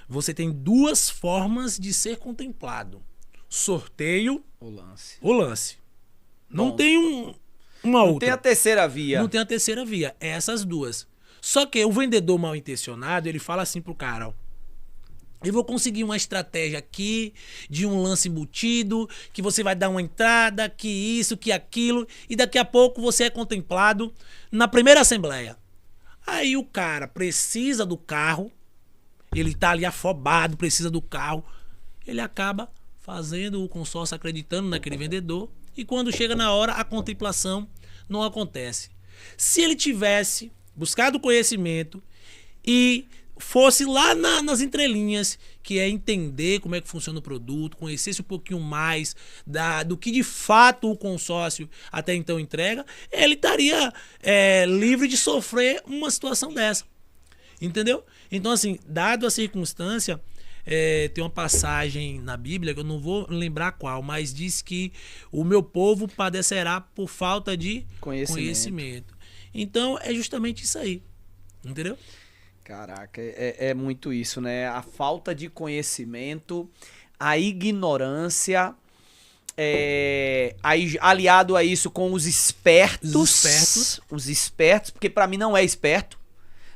[SPEAKER 2] Você tem 2 formas de ser contemplado: sorteio ou lance. Não tem uma outra.
[SPEAKER 1] Não tem a terceira via.
[SPEAKER 2] Não tem a terceira via. É essas 2. Só que o vendedor mal intencionado, ele fala assim pro cara, ó: eu vou conseguir uma estratégia aqui de um lance embutido, que você vai dar uma entrada, que isso, que aquilo, e daqui a pouco você é contemplado na primeira assembleia. Aí o cara precisa do carro, ele tá ali afobado, precisa do carro, ele acaba fazendo o consórcio acreditando naquele vendedor, e quando chega na hora, a contemplação não acontece. Se ele tivesse buscado conhecimento e fosse lá nas entrelinhas, que é entender como é que funciona o produto, conhecesse um pouquinho mais do que de fato o consórcio até então entrega, ele estaria livre de sofrer uma situação dessa. Entendeu? Então, assim, dado a circunstância, tem uma passagem na Bíblia, que eu não vou lembrar qual, mas diz que o meu povo padecerá por falta de conhecimento. Então, é justamente isso aí. Entendeu?
[SPEAKER 1] Caraca, é muito isso, né? A falta de conhecimento, a ignorância, aí, aliado a isso com os espertos. Os espertos, porque pra mim não é esperto.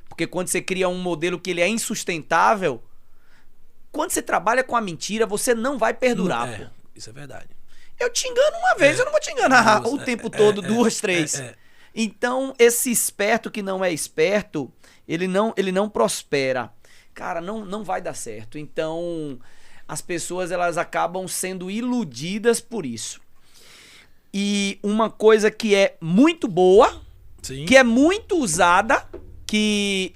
[SPEAKER 1] Porque quando você cria um modelo que ele é insustentável, quando você trabalha com a mentira, você não vai perdurar, pô.
[SPEAKER 2] Isso é verdade.
[SPEAKER 1] Eu te engano uma vez, eu não vou te enganar
[SPEAKER 2] Duas,
[SPEAKER 1] o tempo todo, duas, três. Então, esse esperto que não é esperto, ele não prospera. Cara, não vai dar certo. Então, as pessoas elas acabam sendo iludidas por isso. E uma coisa que é muito boa,
[SPEAKER 2] Sim.
[SPEAKER 1] que é muito usada, que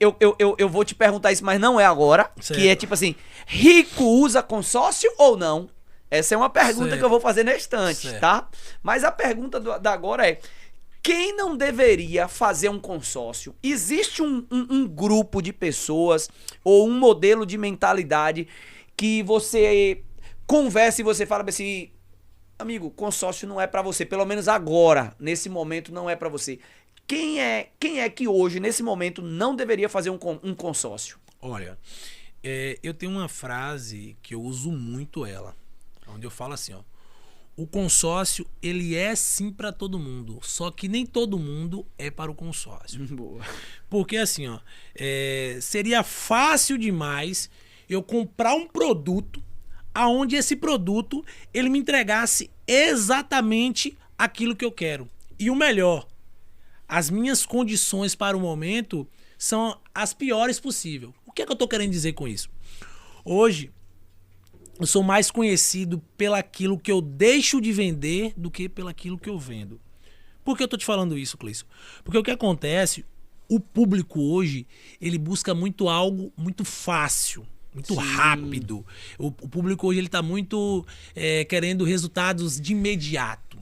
[SPEAKER 1] eu vou te perguntar isso, mas não é agora,
[SPEAKER 2] Certo.
[SPEAKER 1] que é tipo assim, rico usa consórcio ou não? Essa é uma pergunta
[SPEAKER 2] Certo.
[SPEAKER 1] que eu vou fazer na estante,
[SPEAKER 2] Certo.
[SPEAKER 1] tá? Mas a pergunta da agora é, quem não deveria fazer um consórcio? Existe um grupo de pessoas ou um modelo de mentalidade que você conversa e você fala assim, amigo, consórcio não é pra você, pelo menos agora, nesse momento não é pra você. Quem é que hoje, nesse momento, não deveria fazer um consórcio?
[SPEAKER 2] Olha, eu tenho uma frase que eu uso muito ela, onde eu falo assim, ó, o consórcio, ele é sim para todo mundo, só que nem todo mundo é para o consórcio.
[SPEAKER 1] Boa.
[SPEAKER 2] Porque assim, ó, seria fácil demais eu comprar um produto aonde esse produto ele me entregasse exatamente aquilo que eu quero. E o melhor, as minhas condições para o momento são as piores possível. O que é que eu estou querendo dizer com isso? Hoje, eu sou mais conhecido pelaquilo que eu deixo de vender do que pelaquilo que eu vendo. Por que eu tô te falando isso, Cleison? Porque o que acontece, o público hoje, ele busca muito algo muito fácil, muito rápido. O público hoje, ele tá muito querendo resultados de imediato.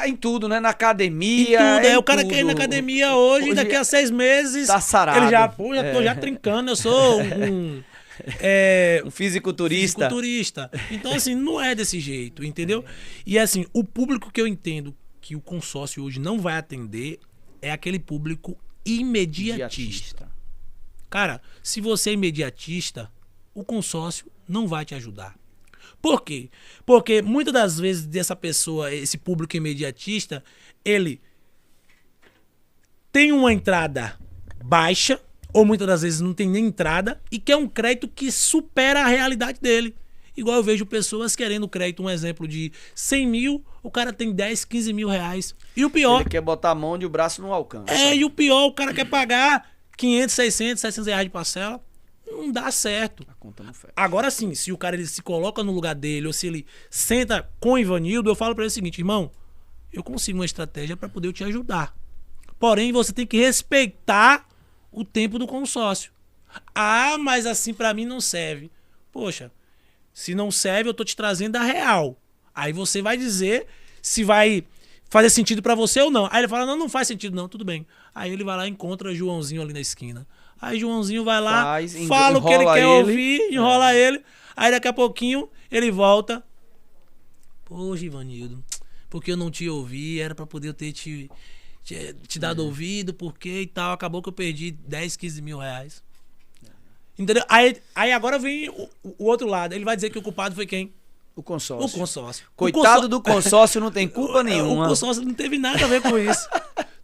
[SPEAKER 1] Em tudo, né? Na academia.
[SPEAKER 2] O cara quer ir na academia hoje daqui a 6 meses,
[SPEAKER 1] tá sarado.
[SPEAKER 2] ele já, tô já trincando, eu sou um
[SPEAKER 1] fisiculturista.
[SPEAKER 2] Então, assim, não é desse jeito, entendeu? E, assim, o público que eu entendo que o consórcio hoje não vai atender é aquele público imediatista. Cara, se você é imediatista, o consórcio não vai te ajudar. Por quê? Porque muitas das vezes dessa pessoa, esse público imediatista, ele tem uma entrada baixa, ou muitas das vezes não tem nem entrada, e quer um crédito que supera a realidade dele. Igual eu vejo pessoas querendo crédito, um exemplo de 100 mil, o cara tem 10, 15 mil reais. E o pior...
[SPEAKER 1] Ele quer botar a mão onde o braço não alcança.
[SPEAKER 2] E o pior, o cara quer pagar 500, 600, 700 reais de parcela. Não dá certo.
[SPEAKER 1] A conta não fecha.
[SPEAKER 2] Agora sim, se o cara ele se coloca no lugar dele, ou se ele senta com o Ivanildo, eu falo pra ele o seguinte, irmão, eu consigo uma estratégia pra poder te ajudar. Porém, você tem que respeitar o tempo do consórcio. Ah, mas assim pra mim não serve. Poxa, se não serve, eu tô te trazendo a real. Aí você vai dizer se vai fazer sentido pra você ou não. Aí ele fala, não faz sentido não, tudo bem. Aí ele vai lá e encontra Joãozinho ali na esquina. Aí Joãozinho vai lá, fala o que ele quer ouvir, enrola ele. Aí daqui a pouquinho ele volta. Poxa, Ivanildo, porque eu não te ouvi, era pra poder eu ter te dado ouvido, porque e tal, acabou que eu perdi 10, 15 mil reais. Entendeu? Aí agora vem o outro lado, ele vai dizer que o culpado foi quem?
[SPEAKER 1] O consórcio.
[SPEAKER 2] O consórcio.
[SPEAKER 1] Coitado do consórcio, não tem culpa nenhuma.
[SPEAKER 2] O consórcio não teve nada a ver com isso.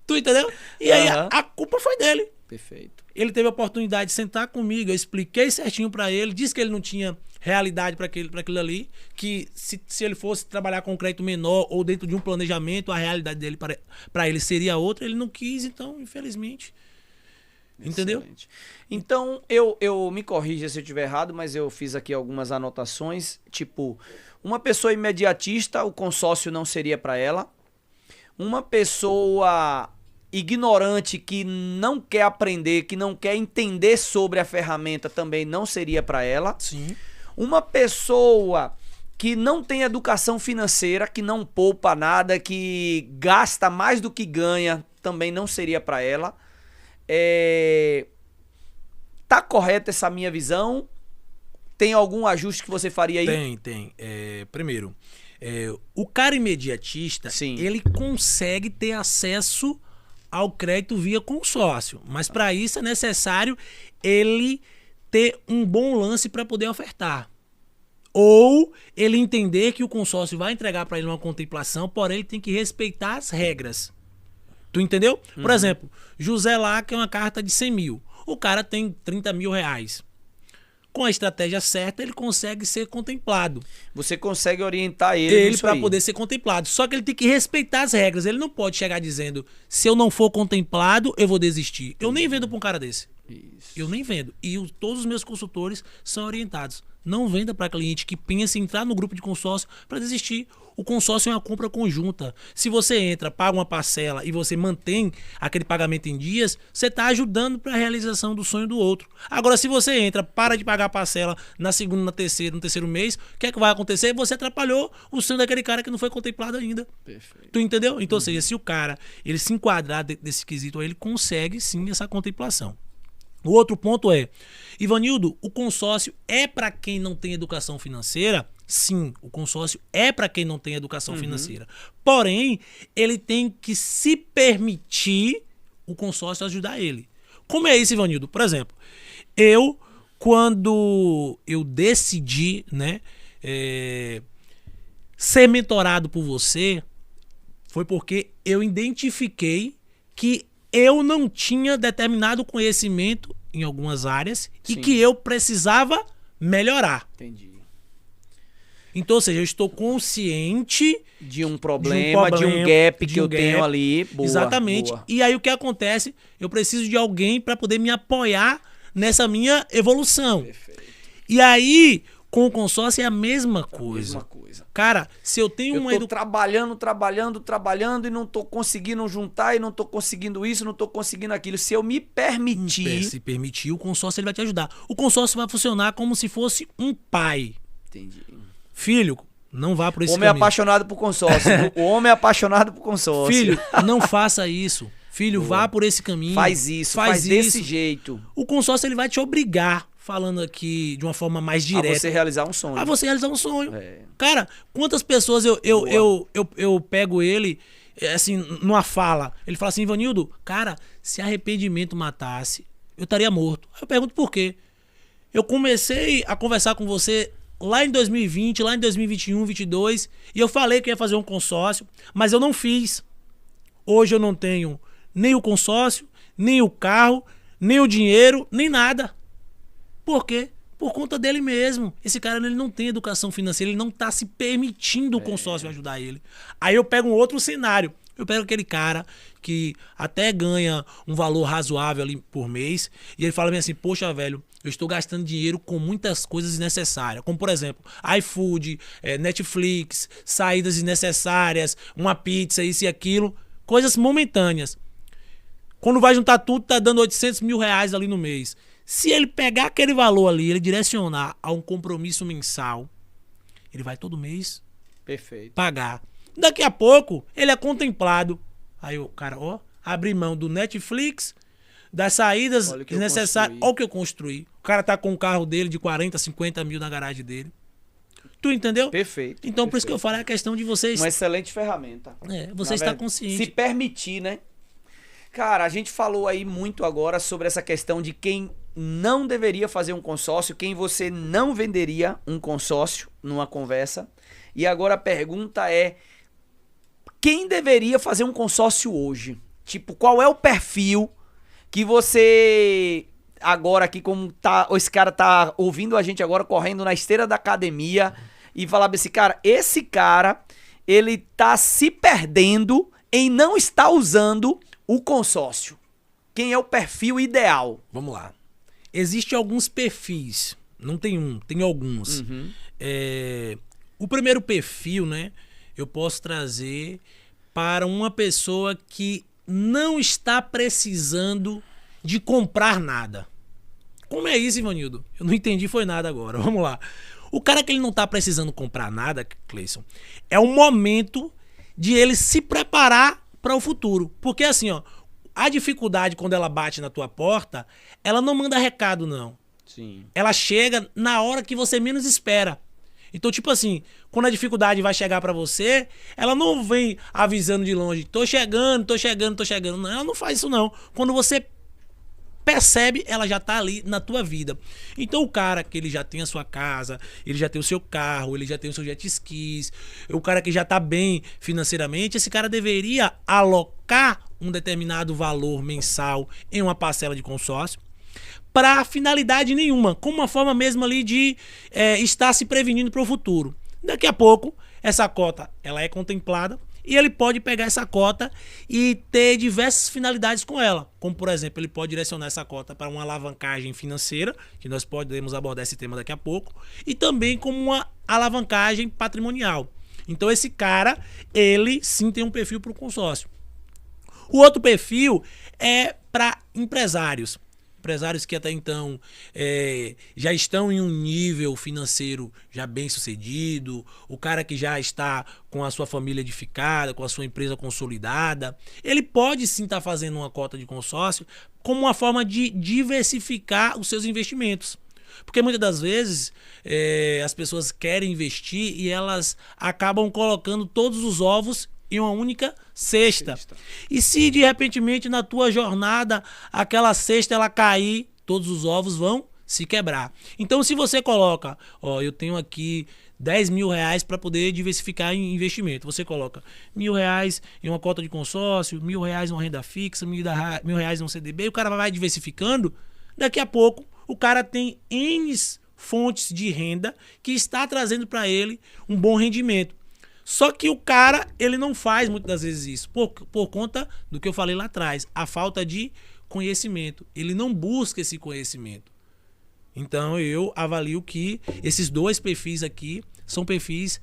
[SPEAKER 2] Tu entendeu? E aí a culpa foi dele.
[SPEAKER 1] Perfeito.
[SPEAKER 2] Ele teve a oportunidade de sentar comigo, eu expliquei certinho pra ele, disse que ele não tinha realidade pra aquilo ali, que se ele fosse trabalhar com um crédito menor ou dentro de um planejamento, a realidade dele pra ele seria outra, ele não quis, então, infelizmente. Entendeu?
[SPEAKER 1] Excelente. Então, eu me corrija se eu estiver errado, mas eu fiz aqui algumas anotações, tipo, uma pessoa imediatista, o consórcio não seria pra ela. Uma pessoa ignorante que não quer aprender, que não quer entender sobre a ferramenta, também não seria para ela.
[SPEAKER 2] Sim.
[SPEAKER 1] Uma pessoa que não tem educação financeira, que não poupa nada, que gasta mais do que ganha, também não seria para ela. Tá correta essa minha visão? Tem algum ajuste que você faria aí?
[SPEAKER 2] Tem. Primeiro, o cara imediatista,
[SPEAKER 1] Sim,
[SPEAKER 2] ele consegue ter acesso ao crédito via consórcio, mas para isso é necessário ele ter um bom lance para poder ofertar. Ou ele entender que o consórcio vai entregar para ele uma contemplação, porém ele tem que respeitar as regras. Tu entendeu? Por exemplo, José lá, que é uma carta de 100 mil. O cara tem 30 mil reais. com a estratégia certa, ele consegue ser contemplado.
[SPEAKER 1] Você consegue orientar ele
[SPEAKER 2] para poder ser contemplado. Só que ele tem que respeitar as regras. Ele não pode chegar dizendo, se eu não for contemplado, eu vou desistir. Eu nem vendo para um cara desse.
[SPEAKER 1] Isso.
[SPEAKER 2] Eu nem vendo. E todos os meus consultores são orientados. Não venda para cliente que pensa em entrar no grupo de consórcio para desistir. O consórcio é uma compra conjunta. Se você entra, paga uma parcela e você mantém aquele pagamento em dias, você está ajudando para a realização do sonho do outro. Agora, se você entra, para de pagar a parcela na segunda, no terceiro mês, o que é que vai acontecer? Você atrapalhou o sonho daquele cara que não foi contemplado ainda.
[SPEAKER 1] Perfeito.
[SPEAKER 2] Tu entendeu? Então, ou seja, se o cara ele se enquadrar desse quesito, ele consegue sim essa contemplação. O outro ponto é, Ivanildo, o consórcio é para quem não tem educação financeira? Sim, o consórcio é para quem não tem educação financeira. Porém, ele tem que se permitir o consórcio ajudar ele. Como é isso, Ivanildo? Por exemplo, quando eu decidi, né, ser mentorado por você, foi porque eu identifiquei que eu não tinha determinado conhecimento em algumas áreas e que eu precisava melhorar.
[SPEAKER 1] Entendi.
[SPEAKER 2] Então, ou seja, eu estou consciente
[SPEAKER 1] de um problema, de um gap que eu tenho ali. Boa,
[SPEAKER 2] exatamente.
[SPEAKER 1] Boa.
[SPEAKER 2] E aí o que acontece? Eu preciso de alguém para poder me apoiar nessa minha evolução.
[SPEAKER 1] Perfeito.
[SPEAKER 2] E aí, com o consórcio é a mesma coisa.
[SPEAKER 1] Mesma coisa.
[SPEAKER 2] Cara, se eu tenho uma
[SPEAKER 1] trabalhando e não tô conseguindo juntar e não tô conseguindo isso, não tô conseguindo aquilo. Se eu me permitir...
[SPEAKER 2] Se permitir, o consórcio ele vai te ajudar. O consórcio vai funcionar como se fosse um pai.
[SPEAKER 1] Entendi.
[SPEAKER 2] Filho, não vá por esse
[SPEAKER 1] caminho. Apaixonado por consórcio. O homem é apaixonado por consórcio.
[SPEAKER 2] Filho, não faça isso. Filho, boa, vá por esse caminho.
[SPEAKER 1] Faz isso, faz desse jeito.
[SPEAKER 2] O consórcio ele vai te obrigar, falando aqui de uma forma mais direta,
[SPEAKER 1] a você realizar um sonho.
[SPEAKER 2] A você realizar um sonho. É. Cara, quantas pessoas eu pego ele, assim, numa fala. Ele fala assim, Ivanildo, cara, se arrependimento matasse, eu estaria morto. Aí eu pergunto por quê. Eu comecei a conversar com você lá em 2020, lá em 2021, 2022, e eu falei que ia fazer um consórcio, mas eu não fiz. Hoje eu não tenho nem o consórcio, nem o carro, nem o dinheiro, nem nada. Por quê? Por conta dele mesmo. Esse cara ele não tem educação financeira, ele não está se permitindo o consórcio ajudar ele. Aí eu pego um outro cenário. Eu pego aquele cara que até ganha um valor razoável ali por mês e ele fala bem assim, poxa, velho, eu estou gastando dinheiro com muitas coisas desnecessárias. Como, por exemplo, iFood, Netflix, saídas desnecessárias, uma pizza, isso e aquilo. Coisas momentâneas. Quando vai juntar tudo, tá dando 800 mil reais ali no mês. Se ele pegar aquele valor ali, ele direcionar a um compromisso mensal, ele vai todo mês pagar. Daqui a pouco, ele é contemplado. Aí o cara, abre mão do Netflix, das saídas desnecessárias. Olha o que eu construí. O cara tá com o carro dele de 40, 50 mil na garagem dele. Tu entendeu?
[SPEAKER 1] Perfeito.
[SPEAKER 2] Então, por isso que eu falo, é a questão de vocês...
[SPEAKER 1] Uma excelente ferramenta.
[SPEAKER 2] Você está consciente.
[SPEAKER 1] Se permitir, né? Cara, a gente falou aí muito agora sobre essa questão de quem não deveria fazer um consórcio, quem você não venderia um consórcio numa conversa. E agora a pergunta é, quem deveria fazer um consórcio hoje? Tipo, qual é o perfil que você... Agora aqui, como tá, esse cara tá ouvindo a gente agora, correndo na esteira da academia, e falar assim, cara, esse cara, ele tá se perdendo em não estar usando o consórcio. Quem é o perfil ideal?
[SPEAKER 2] Vamos lá. Existem alguns perfis, não tem um, tem alguns. O primeiro perfil, né, eu posso trazer para uma pessoa que não está precisando de comprar nada. Como é isso, Ivanildo? Eu não entendi, foi nada agora. Vamos lá. O cara que ele não está precisando comprar nada, Cleison, é o momento de ele se preparar para o futuro. Porque assim, a dificuldade quando ela bate na tua porta, ela não manda recado, não.
[SPEAKER 1] Sim.
[SPEAKER 2] Ela chega na hora que você menos espera. Então, tipo assim, quando a dificuldade vai chegar para você, ela não vem avisando de longe, tô chegando, tô chegando, tô chegando. Não, ela não faz isso não. Quando você percebe, ela já tá ali na tua vida. Então o cara que ele já tem a sua casa, ele já tem o seu carro, ele já tem o seu jet skis, o cara que já tá bem financeiramente, esse cara deveria alocar um determinado valor mensal em uma parcela de consórcio. para finalidade nenhuma, como uma forma mesmo ali de estar se prevenindo para o futuro. Daqui a pouco, essa cota ela é contemplada e ele pode pegar essa cota e ter diversas finalidades com ela. Como, por exemplo, ele pode direcionar essa cota para uma alavancagem financeira, que nós podemos abordar esse tema daqui a pouco, e também como uma alavancagem patrimonial. Então, esse cara, ele sim tem um perfil para o consórcio. O outro perfil é para empresários. Empresários que até então já estão em um nível financeiro já bem sucedido, o cara que já está com a sua família edificada, com a sua empresa consolidada, ele pode sim estar fazendo uma cota de consórcio como uma forma de diversificar os seus investimentos. Porque muitas das vezes as pessoas querem investir e elas acabam colocando todos os ovos em uma única cesta. E se de repentemente na tua jornada aquela cesta ela cair, todos os ovos vão se quebrar. Então se você coloca, eu tenho aqui 10 mil reais para poder diversificar em investimento. Você coloca R$1.000 em uma cota de consórcio, R$1.000 em uma renda fixa, R$1.000 em um CDB, e o cara vai diversificando. Daqui a pouco o cara tem N fontes de renda que está trazendo para ele um bom rendimento. Só que o cara, ele não faz muitas das vezes isso, por conta do que eu falei lá atrás, a falta de conhecimento. Ele não busca esse conhecimento. Então eu avalio que esses dois perfis aqui são perfis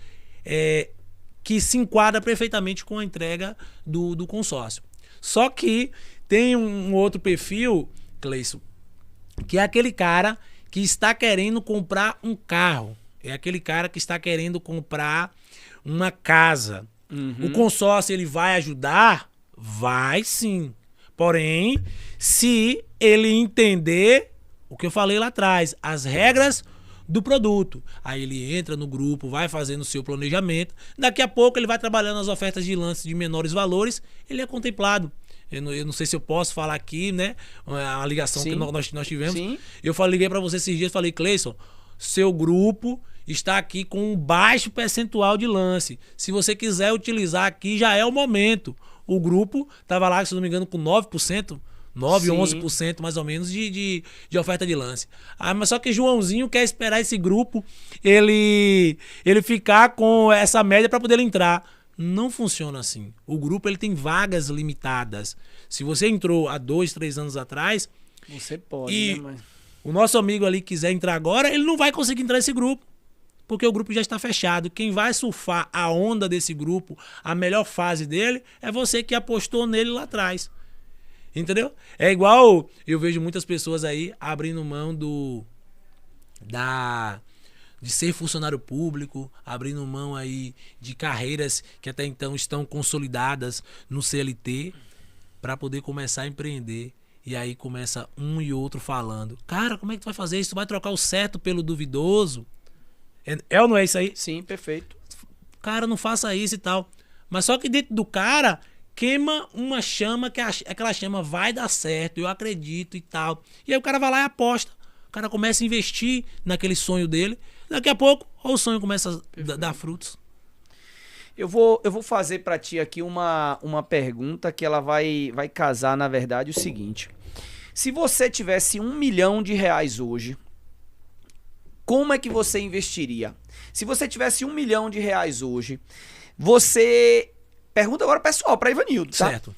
[SPEAKER 2] que se enquadram perfeitamente com a entrega do consórcio. Só que tem um outro perfil, Cleison, que é aquele cara que está querendo comprar um carro. É aquele cara que está querendo comprar uma casa. O consórcio, ele vai ajudar? Vai sim. Porém, se ele entender o que eu falei lá atrás, as regras do produto. Aí ele entra no grupo, vai fazendo o seu planejamento. Daqui a pouco ele vai trabalhando as ofertas de lance de menores valores. Ele é contemplado. Eu não sei se eu posso falar aqui, né? A ligação Sim. que nós tivemos. Sim. Liguei para você esses dias e falei, Cleison, seu grupo está aqui com um baixo percentual de lance. Se você quiser utilizar aqui, já é o momento. O grupo estava lá, se não me engano, com 9%, 9, Sim. 11% mais ou menos de oferta de lance. Mas só que Joãozinho quer esperar esse grupo, ele ficar com essa média para poder entrar. Não funciona assim. O grupo ele tem vagas limitadas. Se você entrou há 2, 3 anos atrás...
[SPEAKER 1] Você pode, né, mas...
[SPEAKER 2] o nosso amigo ali quiser entrar agora, ele não vai conseguir entrar nesse grupo. Porque o grupo já está fechado. Quem vai surfar a onda desse grupo, a melhor fase dele, é você que apostou nele lá atrás. Entendeu? É igual, eu vejo muitas pessoas aí abrindo mão de ser funcionário público, abrindo mão aí de carreiras que até então estão consolidadas no CLT para poder começar a empreender. E aí começa um e outro falando, cara, como é que tu vai fazer isso? Tu vai trocar o certo pelo duvidoso? É ou não é isso aí?
[SPEAKER 1] Sim, perfeito.
[SPEAKER 2] Cara, não faça isso e tal. Mas só que dentro do cara queima uma chama, que aquela chama vai dar certo, eu acredito e tal. E aí o cara vai lá e aposta. O cara começa a investir naquele sonho dele. Daqui a pouco, o sonho começa a dar frutos.
[SPEAKER 1] Eu vou fazer para ti aqui uma pergunta que ela vai casar, na verdade, o seguinte. Se você tivesse R$1 milhão hoje, como é que você investiria? Se você tivesse R$1 milhão hoje, você... Pergunta agora pessoal, para Ivanildo, tá?
[SPEAKER 2] Certo.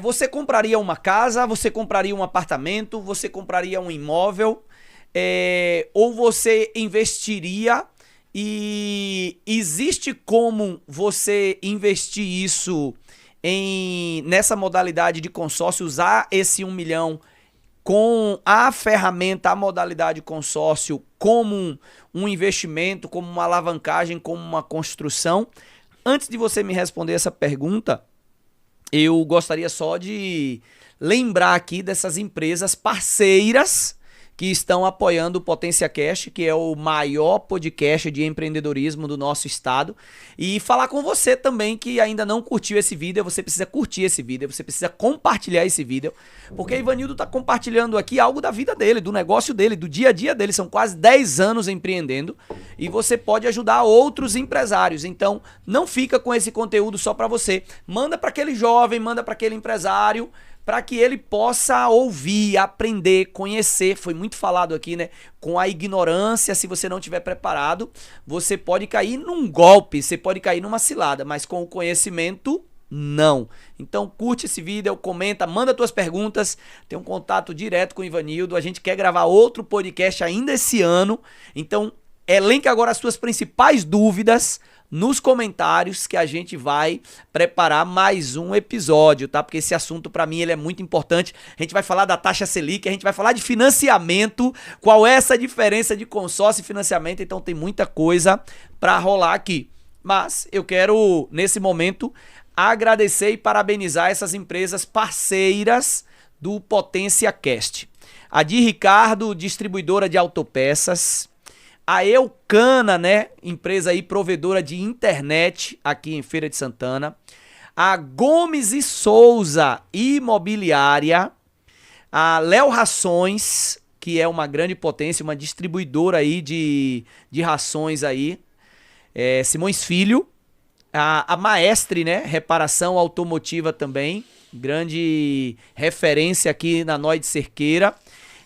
[SPEAKER 1] Você compraria uma casa, você compraria um apartamento, você compraria um imóvel, ou você investiria, e existe como você investir isso nessa modalidade de consórcio, usar esse 1 milhão com a ferramenta, a modalidade consórcio, como um investimento, como uma alavancagem, como uma construção? Antes de você me responder essa pergunta, eu gostaria só de lembrar aqui dessas empresas parceiras que estão apoiando o Potência Cast, que é o maior podcast de empreendedorismo do nosso estado, e falar com você também que ainda não curtiu esse vídeo. Você precisa curtir esse vídeo, você precisa compartilhar esse vídeo, porque Ivanildo está compartilhando aqui algo da vida dele, do negócio dele, do dia a dia dele. São quase 10 anos empreendendo e você pode ajudar outros empresários. Então não fica com esse conteúdo só para você, manda para aquele jovem, manda para aquele empresário, para que ele possa ouvir, aprender, conhecer. Foi muito falado aqui, né? Com a ignorância, se você não estiver preparado, você pode cair num golpe, você pode cair numa cilada, mas com o conhecimento, não. Então curte esse vídeo, comenta, manda tuas perguntas, tem um contato direto com o Ivanildo, a gente quer gravar outro podcast ainda esse ano, então elenque agora as suas principais dúvidas nos comentários que a gente vai preparar mais um episódio, tá? Porque esse assunto pra mim ele é muito importante. A gente vai falar da taxa Selic, a gente vai falar de financiamento, qual é essa diferença de consórcio e financiamento, então tem muita coisa pra rolar aqui. Mas eu quero, nesse momento, agradecer e parabenizar essas empresas parceiras do Potência Cast. A de Ricardo, distribuidora de autopeças. A Eucana, né, empresa aí provedora de internet aqui em Feira de Santana. A Gomes e Souza Imobiliária. A Léo Rações, que é uma grande potência, uma distribuidora aí de rações aí. Simões Filho. A Maestre, né, reparação automotiva também. Grande referência aqui na Noide Cerqueira.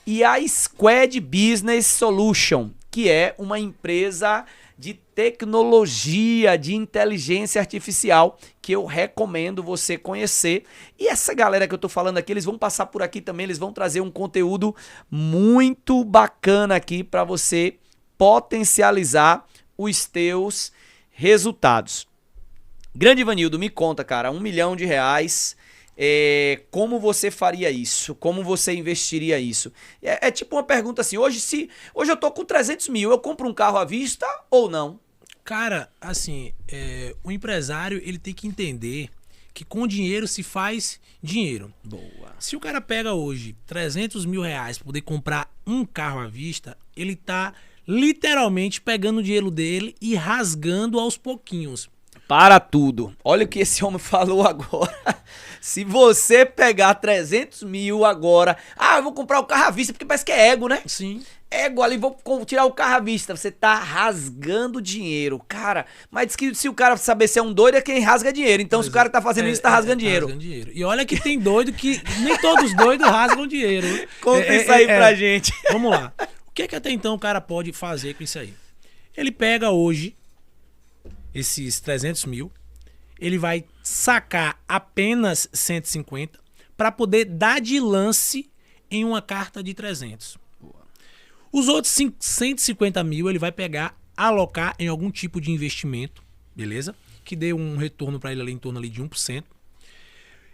[SPEAKER 1] E a Squad Business Solution, que é uma empresa de tecnologia, de inteligência artificial, que eu recomendo você conhecer. E essa galera que eu tô falando aqui, eles vão passar por aqui também, eles vão trazer um conteúdo muito bacana aqui para você potencializar os teus resultados. Grande Ivanildo, me conta, cara, R$1 milhão, como você faria isso? Como você investiria isso? É tipo uma pergunta assim, hoje eu tô com 300 mil, eu compro um carro à vista ou não?
[SPEAKER 2] Cara, assim, o empresário ele tem que entender que com dinheiro se faz dinheiro.
[SPEAKER 1] Boa.
[SPEAKER 2] Se o cara pega hoje R$300 mil para poder comprar um carro à vista, ele tá literalmente pegando o dinheiro dele e rasgando aos pouquinhos.
[SPEAKER 1] Para tudo. Olha o que esse homem falou agora. Se você pegar 300 mil agora... eu vou comprar o carro à vista, porque parece que é ego, né?
[SPEAKER 2] Sim.
[SPEAKER 1] Ego ali, vou tirar o carro à vista. Você tá rasgando dinheiro. Cara, mas diz que se o cara saber ser um doido, é quem rasga dinheiro. Então, se o cara que tá fazendo isso, tá rasgando dinheiro.
[SPEAKER 2] E olha que tem doido que... Nem todos doidos rasgam dinheiro.
[SPEAKER 1] Conta isso aí pra gente.
[SPEAKER 2] Vamos lá. O que até então o cara pode fazer com isso aí? Ele pega hoje... esses 300 mil, ele vai sacar apenas 150 para poder dar de lance em uma carta de 300. Os outros 150 mil ele vai pegar, alocar em algum tipo de investimento, beleza? Que dê um retorno para ele ali em torno ali de 1%.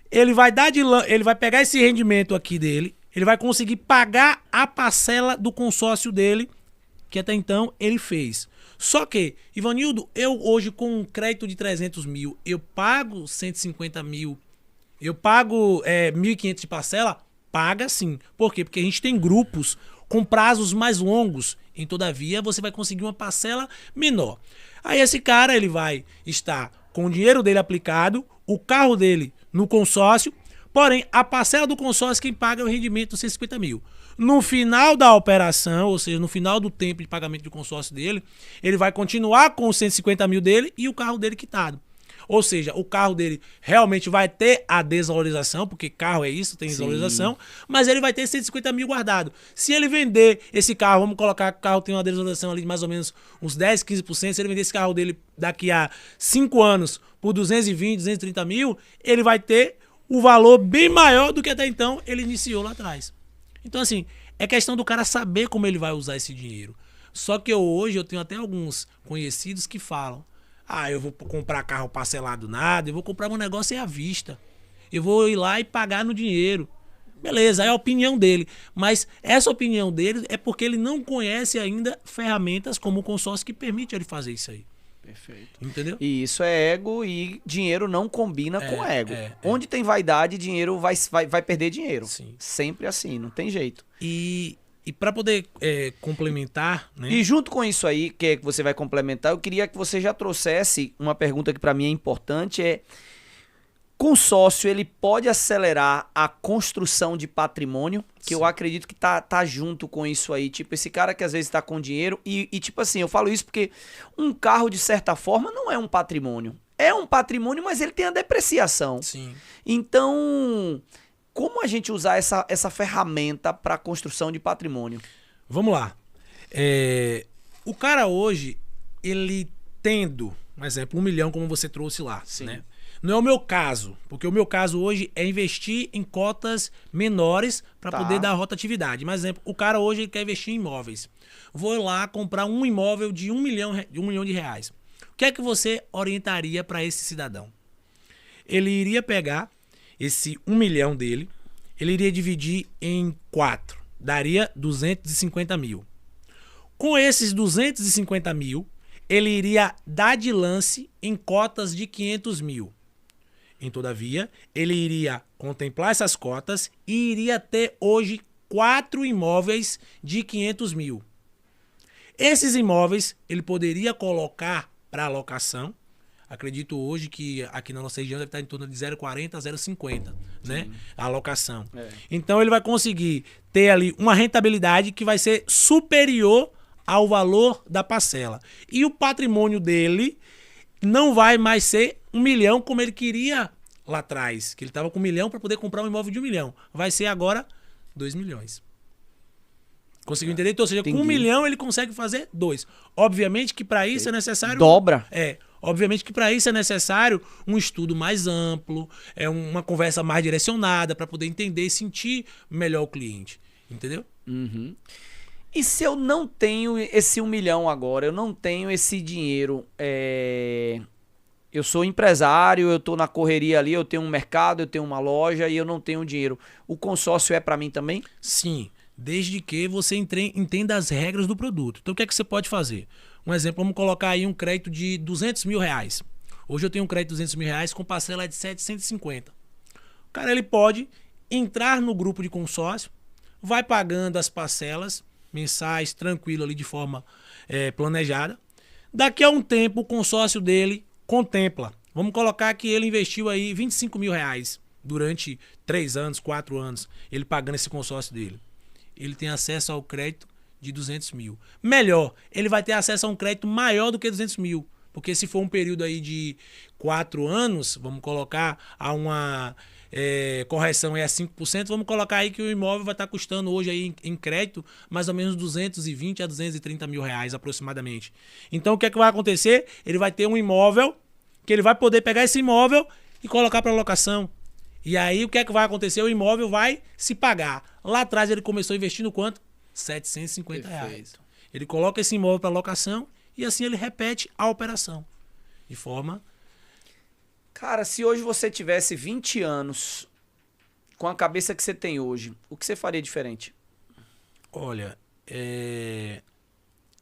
[SPEAKER 2] Ele vai pegar esse rendimento aqui dele, ele vai conseguir pagar a parcela do consórcio dele, que até então ele fez. Só que, Ivanildo, eu hoje com um crédito de 300 mil, eu pago 150 mil, eu pago 1.500 de parcela? Paga sim. Por quê? Porque a gente tem grupos com prazos mais longos, em todavia você vai conseguir uma parcela menor. Aí esse cara ele vai estar com o dinheiro dele aplicado, o carro dele no consórcio, porém a parcela do consórcio quem paga é o rendimento dos 150 mil. No final da operação, ou seja, no final do tempo de pagamento do consórcio dele, ele vai continuar com os 150 mil dele e o carro dele quitado. Ou seja, o carro dele realmente vai ter a desvalorização, porque carro é isso, tem desvalorização, mas ele vai ter 150 mil guardado. Se ele vender esse carro, vamos colocar que o carro tem uma desvalorização ali de mais ou menos uns 10, 15%, se ele vender esse carro dele daqui a 5 anos por 220, 230 mil, ele vai ter o valor bem maior do que até então ele iniciou lá atrás. Então, assim, é questão do cara saber como ele vai usar esse dinheiro. Só que hoje eu tenho até alguns conhecidos que falam: eu vou comprar carro parcelado nada, eu vou comprar um negócio à vista. Eu vou ir lá e pagar no dinheiro. Beleza, é a opinião dele. Mas essa opinião dele é porque ele não conhece ainda ferramentas como o consórcio que permite ele fazer isso aí.
[SPEAKER 1] Perfeito.
[SPEAKER 2] Entendeu?
[SPEAKER 1] E isso é ego e dinheiro não combina com ego. Onde tem vaidade, dinheiro vai perder dinheiro.
[SPEAKER 2] Sim.
[SPEAKER 1] Sempre assim, não tem jeito.
[SPEAKER 2] E para poder complementar, né?
[SPEAKER 1] E junto com isso aí, que você vai complementar, eu queria que você já trouxesse uma pergunta que para mim é importante, consórcio, ele pode acelerar a construção de patrimônio? Que eu acredito que tá junto com isso aí. Tipo, esse cara que às vezes tá com dinheiro e tipo assim, eu falo isso porque um carro, de certa forma, não é um patrimônio. É um patrimônio, mas ele tem a depreciação.
[SPEAKER 2] Sim.
[SPEAKER 1] Então, como a gente usar essa ferramenta para construção de patrimônio?
[SPEAKER 2] Vamos lá. O cara hoje, ele tendo, por exemplo, 1 milhão, como você trouxe lá,
[SPEAKER 1] Sim.
[SPEAKER 2] né? Não é o meu caso, porque o meu caso hoje é investir em cotas menores para poder dar rotatividade. Mas, exemplo, o cara hoje ele quer investir em imóveis. Vou lá comprar um imóvel de 1 milhão de reais. O que é que você orientaria para esse cidadão? Ele iria pegar esse 1 milhão dele, ele iria dividir em 4, daria 250 mil. Com esses 250 mil, ele iria dar de lance em cotas de 500 mil. Todavia, ele iria contemplar essas cotas e iria ter hoje 4 imóveis de 500 mil. Esses imóveis ele poderia colocar para alocação. Acredito hoje que aqui na nossa região deve estar em torno de 0,40 a 0,50, né? A alocação. Então ele vai conseguir ter ali uma rentabilidade que vai ser superior ao valor da parcela. E o patrimônio dele não vai mais ser 1 milhão como ele queria lá atrás, que ele estava com 1 milhão para poder comprar um imóvel de 1 milhão. Vai ser agora 2 milhões. Conseguiu entender? Então, ou seja, com 1 milhão ele consegue fazer 2. Obviamente que para isso é necessário...
[SPEAKER 1] Dobra.
[SPEAKER 2] Obviamente que para isso é necessário um estudo mais amplo, uma conversa mais direcionada para poder entender e sentir melhor o cliente. Entendeu?
[SPEAKER 1] Uhum. E se eu não tenho esse 1 milhão agora, eu não tenho esse dinheiro, eu sou empresário, eu estou na correria ali, eu tenho um mercado, eu tenho uma loja e eu não tenho dinheiro. O consórcio é para mim também?
[SPEAKER 2] Sim, desde que você entenda as regras do produto. Então o que é que você pode fazer? Um exemplo, vamos colocar aí um crédito de 200 mil reais. Hoje eu tenho um crédito de 200 mil reais com parcela de 750. O cara ele pode entrar no grupo de consórcio, vai pagando as parcelas mensais, tranquilo ali de forma planejada. Daqui a um tempo o consórcio dele contempla. Vamos colocar que ele investiu aí 25 mil reais durante 3 anos, 4 anos, ele pagando esse consórcio dele. Ele tem acesso ao crédito de 200 mil. Melhor, ele vai ter acesso a um crédito maior do que 200 mil. Porque se for um período aí de 4 anos, vamos colocar a uma correção é a 5%, vamos colocar aí que o imóvel vai estar custando hoje aí em crédito mais ou menos 220 a 230 mil reais aproximadamente. Então o que é que vai acontecer? Ele vai ter um imóvel que ele vai poder pegar esse imóvel e colocar para locação. E aí o que é que vai acontecer? O imóvel vai se pagar. Lá atrás ele começou investindo quanto? 750 reais. Ele coloca esse imóvel para locação e assim ele repete a operação. De forma...
[SPEAKER 1] Cara, se hoje você tivesse 20 anos com a cabeça que você tem hoje, o que você faria diferente?
[SPEAKER 2] Olha,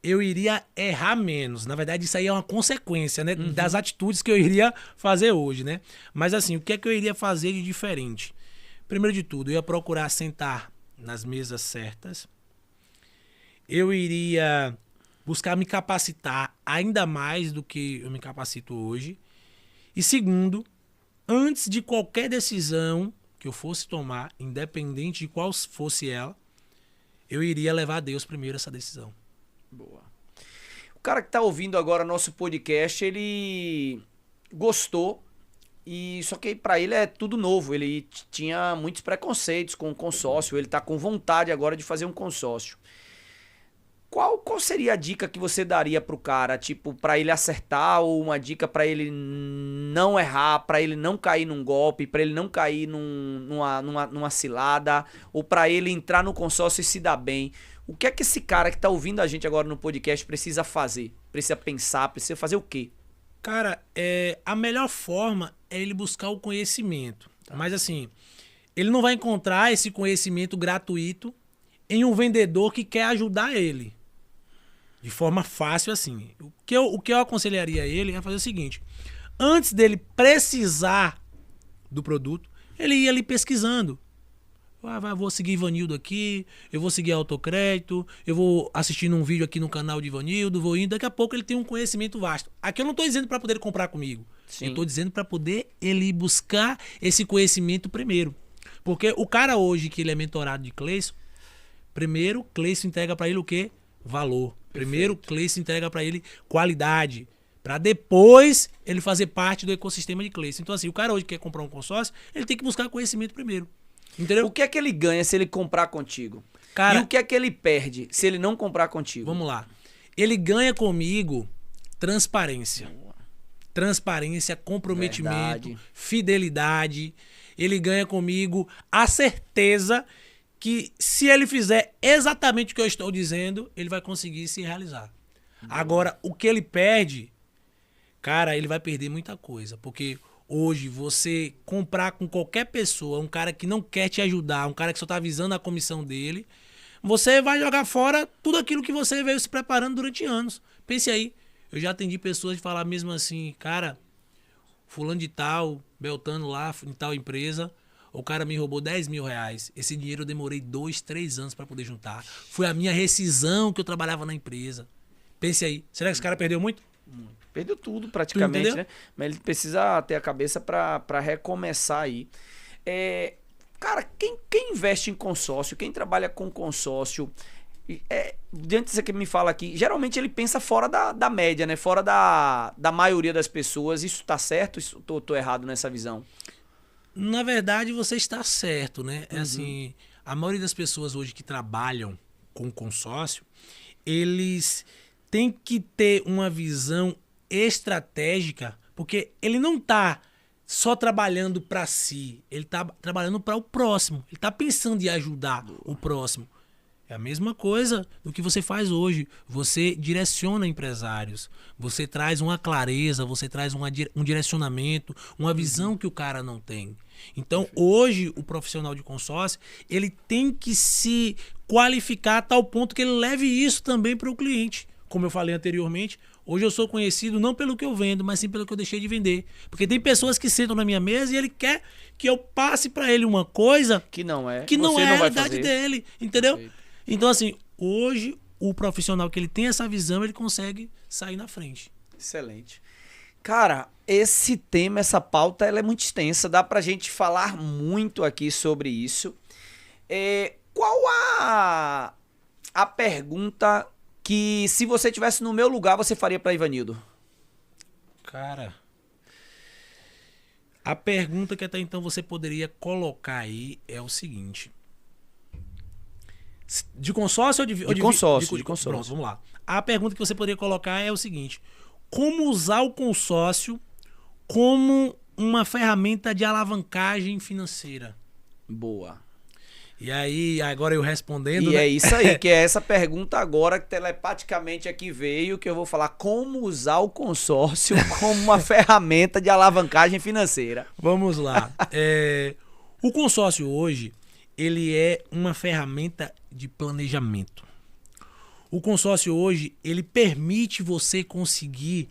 [SPEAKER 2] eu iria errar menos. Na verdade, isso aí é uma consequência, né, das atitudes que eu iria fazer hoje, né? Mas assim, o que é que eu iria fazer de diferente? Primeiro de tudo, eu ia procurar sentar nas mesas certas. Eu iria buscar me capacitar ainda mais do que eu me capacito hoje. E segundo, antes de qualquer decisão que eu fosse tomar, independente de qual fosse ela, eu iria levar a Deus primeiro essa decisão.
[SPEAKER 1] Boa. O cara que tá ouvindo agora nosso podcast, ele gostou, e só que para ele é tudo novo. Ele tinha muitos preconceitos com o consórcio, ele tá com vontade agora de fazer um consórcio. Qual seria a dica que você daria pro cara, tipo, para ele acertar, ou uma dica para ele não errar, para ele não cair num golpe, para ele não cair numa cilada, ou para ele entrar no consórcio e se dar bem? O que é que esse cara que tá ouvindo a gente agora no podcast precisa fazer? Precisa pensar, precisa fazer o quê?
[SPEAKER 2] Cara, a melhor forma é ele buscar o conhecimento. Mas assim, ele não vai encontrar esse conhecimento gratuito em um vendedor que quer ajudar ele. De forma fácil assim. O que eu aconselharia a ele é fazer o seguinte. Antes dele precisar do produto, ele ia ali pesquisando. Vou seguir Ivanildo aqui, eu vou seguir Autocrédito, eu vou assistindo um vídeo aqui no canal de Ivanildo, vou indo. Daqui a pouco ele tem um conhecimento vasto. Aqui eu não estou dizendo para poder comprar comigo. Sim. Eu estou dizendo para poder ele buscar esse conhecimento primeiro. Porque o cara hoje que ele é mentorado de Cleison, primeiro Cleison entrega para ele o quê? Valor. Primeiro Cleison entrega para ele qualidade. Para depois ele fazer parte do ecossistema de Cleison. Então assim, o cara hoje que quer comprar um consórcio, ele tem que buscar conhecimento primeiro. Entendeu?
[SPEAKER 1] O que é que ele ganha se ele comprar contigo?
[SPEAKER 2] Cara,
[SPEAKER 1] e o que é que ele perde se ele não comprar contigo?
[SPEAKER 2] vamos lá. Ele ganha comigo transparência. Transparência, comprometimento,
[SPEAKER 1] Verdade.
[SPEAKER 2] fidelidade. Ele ganha comigo a certeza que se ele fizer exatamente o que eu estou dizendo, ele vai conseguir se realizar. Agora, o que ele perde, cara, ele vai perder muita coisa. Porque hoje, você comprar com qualquer pessoa, um cara que não quer te ajudar, um cara que só tá visando a comissão dele, você vai jogar fora tudo aquilo que você veio se preparando durante anos. Pense aí. Eu já atendi pessoas de falar mesmo assim, cara, fulano de tal, Beltano lá, em tal empresa, o cara me roubou 10 mil reais. Esse dinheiro eu demorei 2, 3 anos para poder juntar. Foi a minha rescisão que eu trabalhava na empresa. Pense aí. Será que esse cara perdeu muito?
[SPEAKER 1] Perdeu tudo praticamente,
[SPEAKER 2] Tu
[SPEAKER 1] né? Mas ele precisa ter a cabeça pra recomeçar aí. Cara, quem investe em consórcio, quem trabalha com consórcio, diante disso que me fala aqui, geralmente ele pensa fora da média, né? Fora da maioria das pessoas. Isso tá certo? Isso, tô errado nessa visão?
[SPEAKER 2] Na verdade, você está certo, né? É assim, a maioria das pessoas hoje que trabalham com consórcio, eles têm que ter uma visão estratégica, porque ele não tá só trabalhando para si, ele tá trabalhando para o próximo, ele tá pensando em ajudar o próximo. É a mesma coisa do que você faz hoje. Você direciona empresários, você traz uma clareza, você traz um direcionamento, uma visão que o cara não tem. Então, hoje, o profissional de consórcio, ele tem que se qualificar a tal ponto que ele leve isso também para o cliente. Como eu falei anteriormente, hoje eu sou conhecido não pelo que eu vendo, mas sim pelo que eu deixei de vender. Porque tem pessoas que sentam na minha mesa e ele quer que eu passe para ele uma coisa
[SPEAKER 1] que não é,
[SPEAKER 2] que não é a realidade
[SPEAKER 1] fazer.
[SPEAKER 2] dele, entendeu?
[SPEAKER 1] Perfeito.
[SPEAKER 2] Então, assim, hoje o profissional que ele tem essa visão, ele consegue sair na frente.
[SPEAKER 1] Excelente. Cara, esse tema, essa pauta, ela é muito extensa. Dá pra gente falar muito aqui sobre isso. Qual a pergunta que, se você estivesse no meu lugar, você faria pra Ivanildo?
[SPEAKER 2] Cara, a pergunta que até então você poderia colocar aí é o seguinte. De consórcio ou de
[SPEAKER 1] consórcio, de
[SPEAKER 2] consórcio.
[SPEAKER 1] consórcio.
[SPEAKER 2] Pronto, vamos lá. A pergunta que você poderia colocar é o seguinte. Como usar o consórcio como uma ferramenta de alavancagem financeira?
[SPEAKER 1] Boa.
[SPEAKER 2] E aí, agora eu respondendo,
[SPEAKER 1] E
[SPEAKER 2] né?
[SPEAKER 1] é isso aí, que é essa pergunta agora que telepaticamente aqui veio, que eu vou falar como usar o consórcio como uma ferramenta de alavancagem financeira.
[SPEAKER 2] Vamos lá. O consórcio hoje, ele é uma ferramenta de planejamento. O consórcio hoje, ele permite você conseguir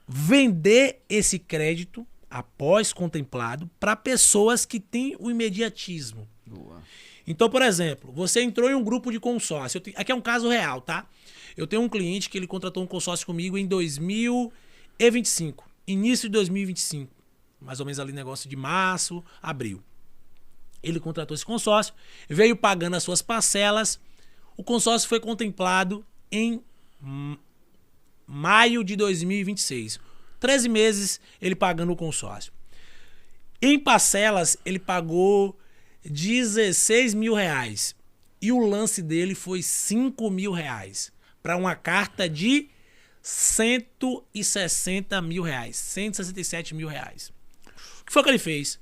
[SPEAKER 2] vender esse crédito após contemplado para pessoas que têm o imediatismo.
[SPEAKER 1] Boa.
[SPEAKER 2] Então, por exemplo, você entrou em um grupo de consórcio. Aqui é um caso real, tá? Eu tenho um cliente que ele contratou um consórcio comigo em 2025, início de 2025, mais ou menos ali negócio de março, abril. Ele contratou esse consórcio, veio pagando as suas parcelas. O consórcio foi contemplado em maio de 2026. 13 meses ele pagando o consórcio. Em parcelas, ele pagou 16 mil reais. E o lance dele foi 5 mil reais. Para uma carta de 160 mil reais. 167 mil reais. O que foi que ele fez?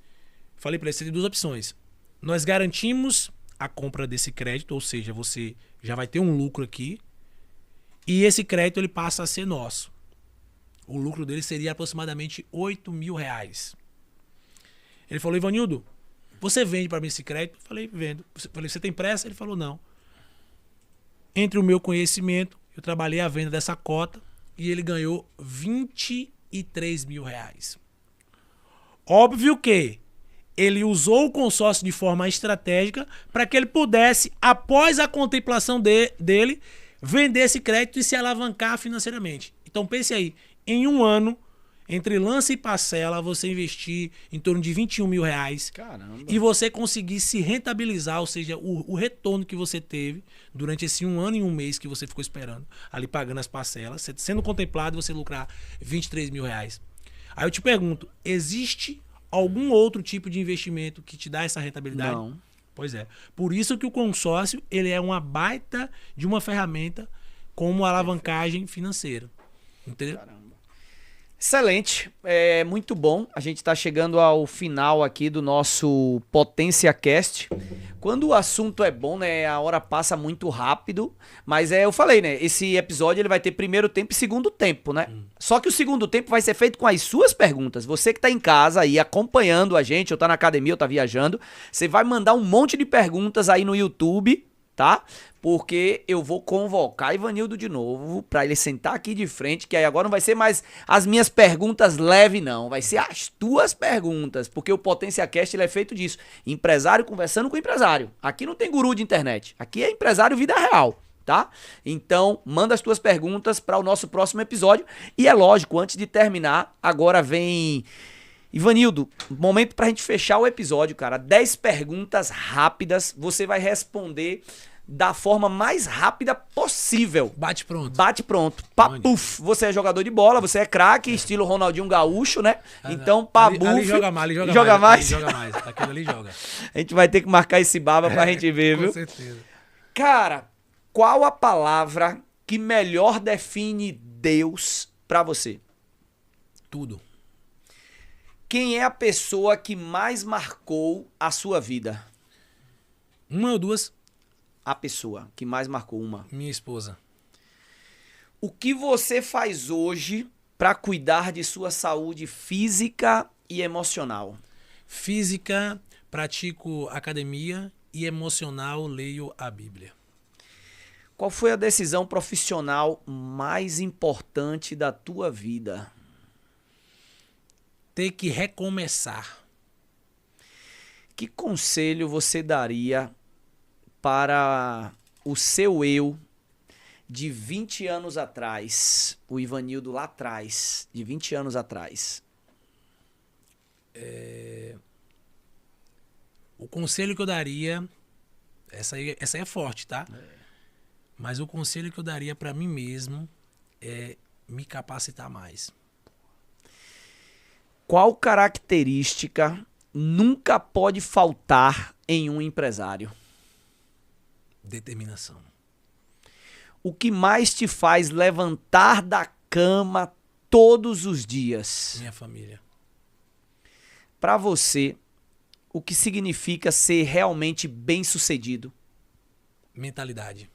[SPEAKER 2] Falei para ele, você tem duas opções. Nós garantimos a compra desse crédito, ou seja, você já vai ter um lucro aqui. E esse crédito ele passa a ser nosso. O lucro dele seria aproximadamente 8 mil reais. Ele falou, Ivanildo, você vende para mim esse crédito? Falei, vendo. Falei, você tem pressa? Ele falou, não. Entre o meu conhecimento, eu trabalhei a venda dessa cota e ele ganhou 23 mil reais. Óbvio que ele usou o consórcio de forma estratégica para que ele pudesse, após a contemplação dele, vender esse crédito e se alavancar financeiramente. Então pense aí, em um ano, entre lance e parcela, você investir em torno de 21 mil reais.
[SPEAKER 1] Caramba.
[SPEAKER 2] E você conseguir se rentabilizar, ou seja, o retorno que você teve durante esse um ano e um mês que você ficou esperando, ali pagando as parcelas, sendo contemplado, você lucrar 23 mil reais. Aí eu te pergunto, existe algum outro tipo de investimento que te dá essa rentabilidade?
[SPEAKER 1] Não.
[SPEAKER 2] Pois é. Por isso que o consórcio, ele é uma baita de uma ferramenta como alavancagem financeira. Entendeu?
[SPEAKER 1] Caramba. Excelente, é muito bom. A gente está chegando ao final aqui do nosso Potência Cast. Quando o assunto é bom, né, a hora passa muito rápido, mas eu falei, né, esse episódio ele vai ter primeiro tempo e segundo tempo, né? Só que o segundo tempo vai ser feito com as suas perguntas. Você que tá em casa aí acompanhando a gente, ou tá na academia, ou tá viajando, você vai mandar um monte de perguntas aí no YouTube, tá? Porque eu vou convocar Ivanildo de novo pra ele sentar aqui de frente, que aí agora não vai ser mais as minhas perguntas leve não, vai ser as tuas perguntas, porque o Potência Cast ele é feito disso, empresário conversando com empresário. Aqui não tem guru de internet, aqui é empresário vida real, tá? Então, manda as tuas perguntas para o nosso próximo episódio e é lógico, antes de terminar, agora vem Ivanildo, momento pra gente fechar o episódio, cara. 10 perguntas rápidas, você vai responder da forma mais rápida possível.
[SPEAKER 2] Bate pronto.
[SPEAKER 1] Bate pronto. Papuf. Você é jogador de bola, você é craque, estilo Ronaldinho Gaúcho, né? Então, pabuf.
[SPEAKER 2] Ali joga mais, ali
[SPEAKER 1] joga mais.
[SPEAKER 2] Ali joga mais. Aquele ali joga.
[SPEAKER 1] A gente vai ter que marcar esse baba pra gente ver, viu?
[SPEAKER 2] Com certeza.
[SPEAKER 1] Cara, qual a palavra que melhor define Deus pra você?
[SPEAKER 2] Tudo.
[SPEAKER 1] Quem é a pessoa que mais marcou a sua vida?
[SPEAKER 2] Uma ou duas?
[SPEAKER 1] A pessoa que mais marcou uma.
[SPEAKER 2] Minha esposa.
[SPEAKER 1] O que você faz hoje para cuidar de sua saúde física e emocional?
[SPEAKER 2] Física, pratico academia e emocional, leio a Bíblia.
[SPEAKER 1] Qual foi a decisão profissional mais importante da tua vida?
[SPEAKER 2] Ter que recomeçar.
[SPEAKER 1] Que conselho você daria para o seu eu de 20 anos atrás, o Ivanildo lá atrás, de 20 anos atrás?
[SPEAKER 2] O conselho que eu daria, essa aí é forte, tá? Mas o conselho que eu daria para mim mesmo é me capacitar mais.
[SPEAKER 1] Qual característica nunca pode faltar em um empresário?
[SPEAKER 2] Determinação.
[SPEAKER 1] O que mais te faz levantar da cama todos os dias?
[SPEAKER 2] Minha família.
[SPEAKER 1] Para você, o que significa ser realmente bem-sucedido?
[SPEAKER 2] Mentalidade.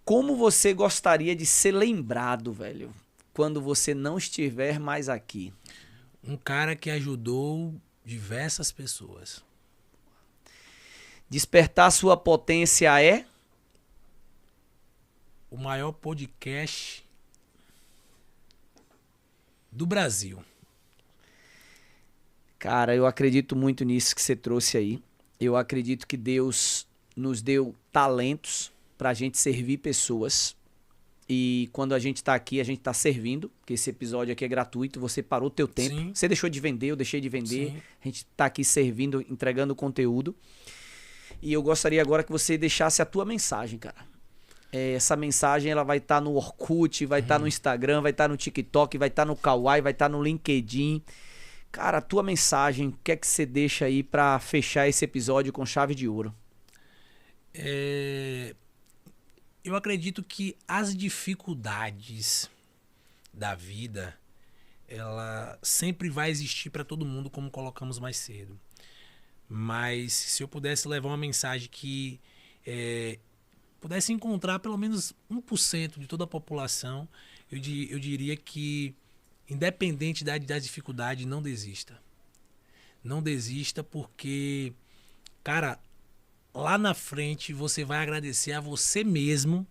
[SPEAKER 1] Como você gostaria de ser lembrado, velho, quando você não estiver mais aqui?
[SPEAKER 2] Um cara que ajudou diversas pessoas.
[SPEAKER 1] Despertar sua potência é?
[SPEAKER 2] O maior podcast do Brasil.
[SPEAKER 1] Cara, eu acredito muito nisso que você trouxe aí. Eu acredito que Deus nos deu talentos pra gente servir pessoas. E quando a gente tá aqui, a gente tá servindo, porque esse episódio aqui é gratuito, você parou o teu tempo.
[SPEAKER 2] Sim.
[SPEAKER 1] Você deixou de vender, eu deixei de vender.
[SPEAKER 2] Sim.
[SPEAKER 1] A gente tá aqui servindo, entregando conteúdo. E eu gostaria agora que você deixasse a tua mensagem, cara. Essa mensagem ela vai estar no Orkut, vai estar no Instagram, vai estar no TikTok, vai estar no Kawaii, vai estar no LinkedIn. Cara, a tua mensagem, o que é que você deixa aí pra fechar esse episódio com chave de ouro?
[SPEAKER 2] Eu acredito que as dificuldades da vida, ela sempre vai existir para todo mundo, como colocamos mais cedo. Mas se eu pudesse levar uma mensagem que pudesse encontrar pelo menos 1% de toda a população, eu diria que, independente da dificuldade, não desista. Não desista porque, cara, lá na frente você vai agradecer a você mesmo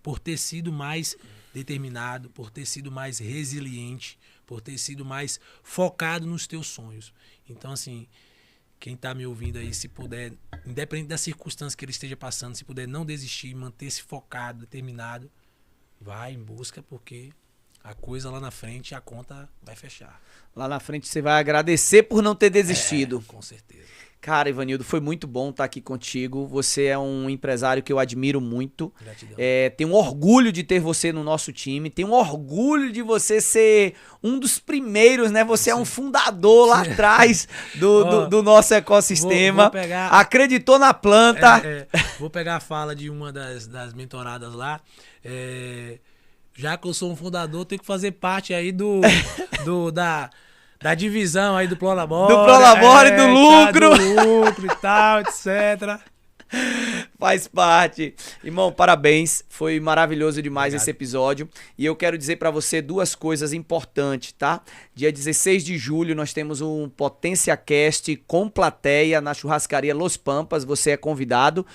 [SPEAKER 2] por ter sido mais determinado, por ter sido mais resiliente, por ter sido mais focado nos teus sonhos. Então, assim, quem está me ouvindo aí, se puder, independente da circunstância que ele esteja passando, se puder não desistir, manter-se focado, determinado, vai em busca, porque a coisa lá na frente, a conta vai fechar.
[SPEAKER 1] Lá na frente você vai agradecer por não ter desistido.
[SPEAKER 2] Com certeza.
[SPEAKER 1] Cara, Ivanildo, foi muito bom estar aqui contigo. Você é um empresário que eu admiro muito.
[SPEAKER 2] Gratidão.
[SPEAKER 1] Tenho um orgulho de ter você no nosso time. Tenho um orgulho de você ser um dos primeiros, né? Você é um fundador lá atrás do nosso ecossistema.
[SPEAKER 2] Vou pegar,
[SPEAKER 1] acreditou na planta.
[SPEAKER 2] Vou pegar a fala de uma das mentoradas lá. Já que eu sou um fundador, tenho que fazer parte aí da divisão aí do Prolabore.
[SPEAKER 1] Do Prolabore, do lucro.
[SPEAKER 2] Do lucro e tal, etc.
[SPEAKER 1] Faz parte. Irmão, parabéns. Foi maravilhoso demais
[SPEAKER 2] Obrigado.
[SPEAKER 1] Esse episódio. E eu quero dizer pra você duas coisas importantes, tá? Dia 16 de julho nós temos um Potência Cast com plateia na churrascaria Los Pampas. Você é convidado.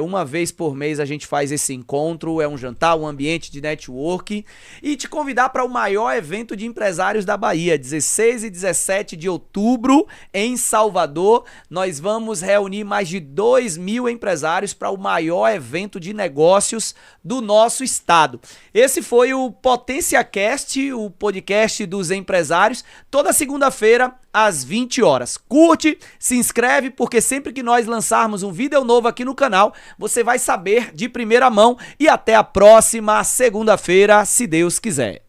[SPEAKER 1] Uma vez por mês a gente faz esse encontro. É um jantar, um ambiente de network. E te convidar para o maior evento de empresários da Bahia. 16 e 17 de outubro em Salvador. Nós vamos reunir mais de 2.000 empresários para o maior evento de negócios do nosso estado. Esse foi o Potência Cast, o podcast dos empresários, toda segunda-feira às 20 horas. Curte, se inscreve, porque sempre que nós lançarmos um vídeo novo aqui no canal, você vai saber de primeira mão. E até a próxima segunda-feira, se Deus quiser.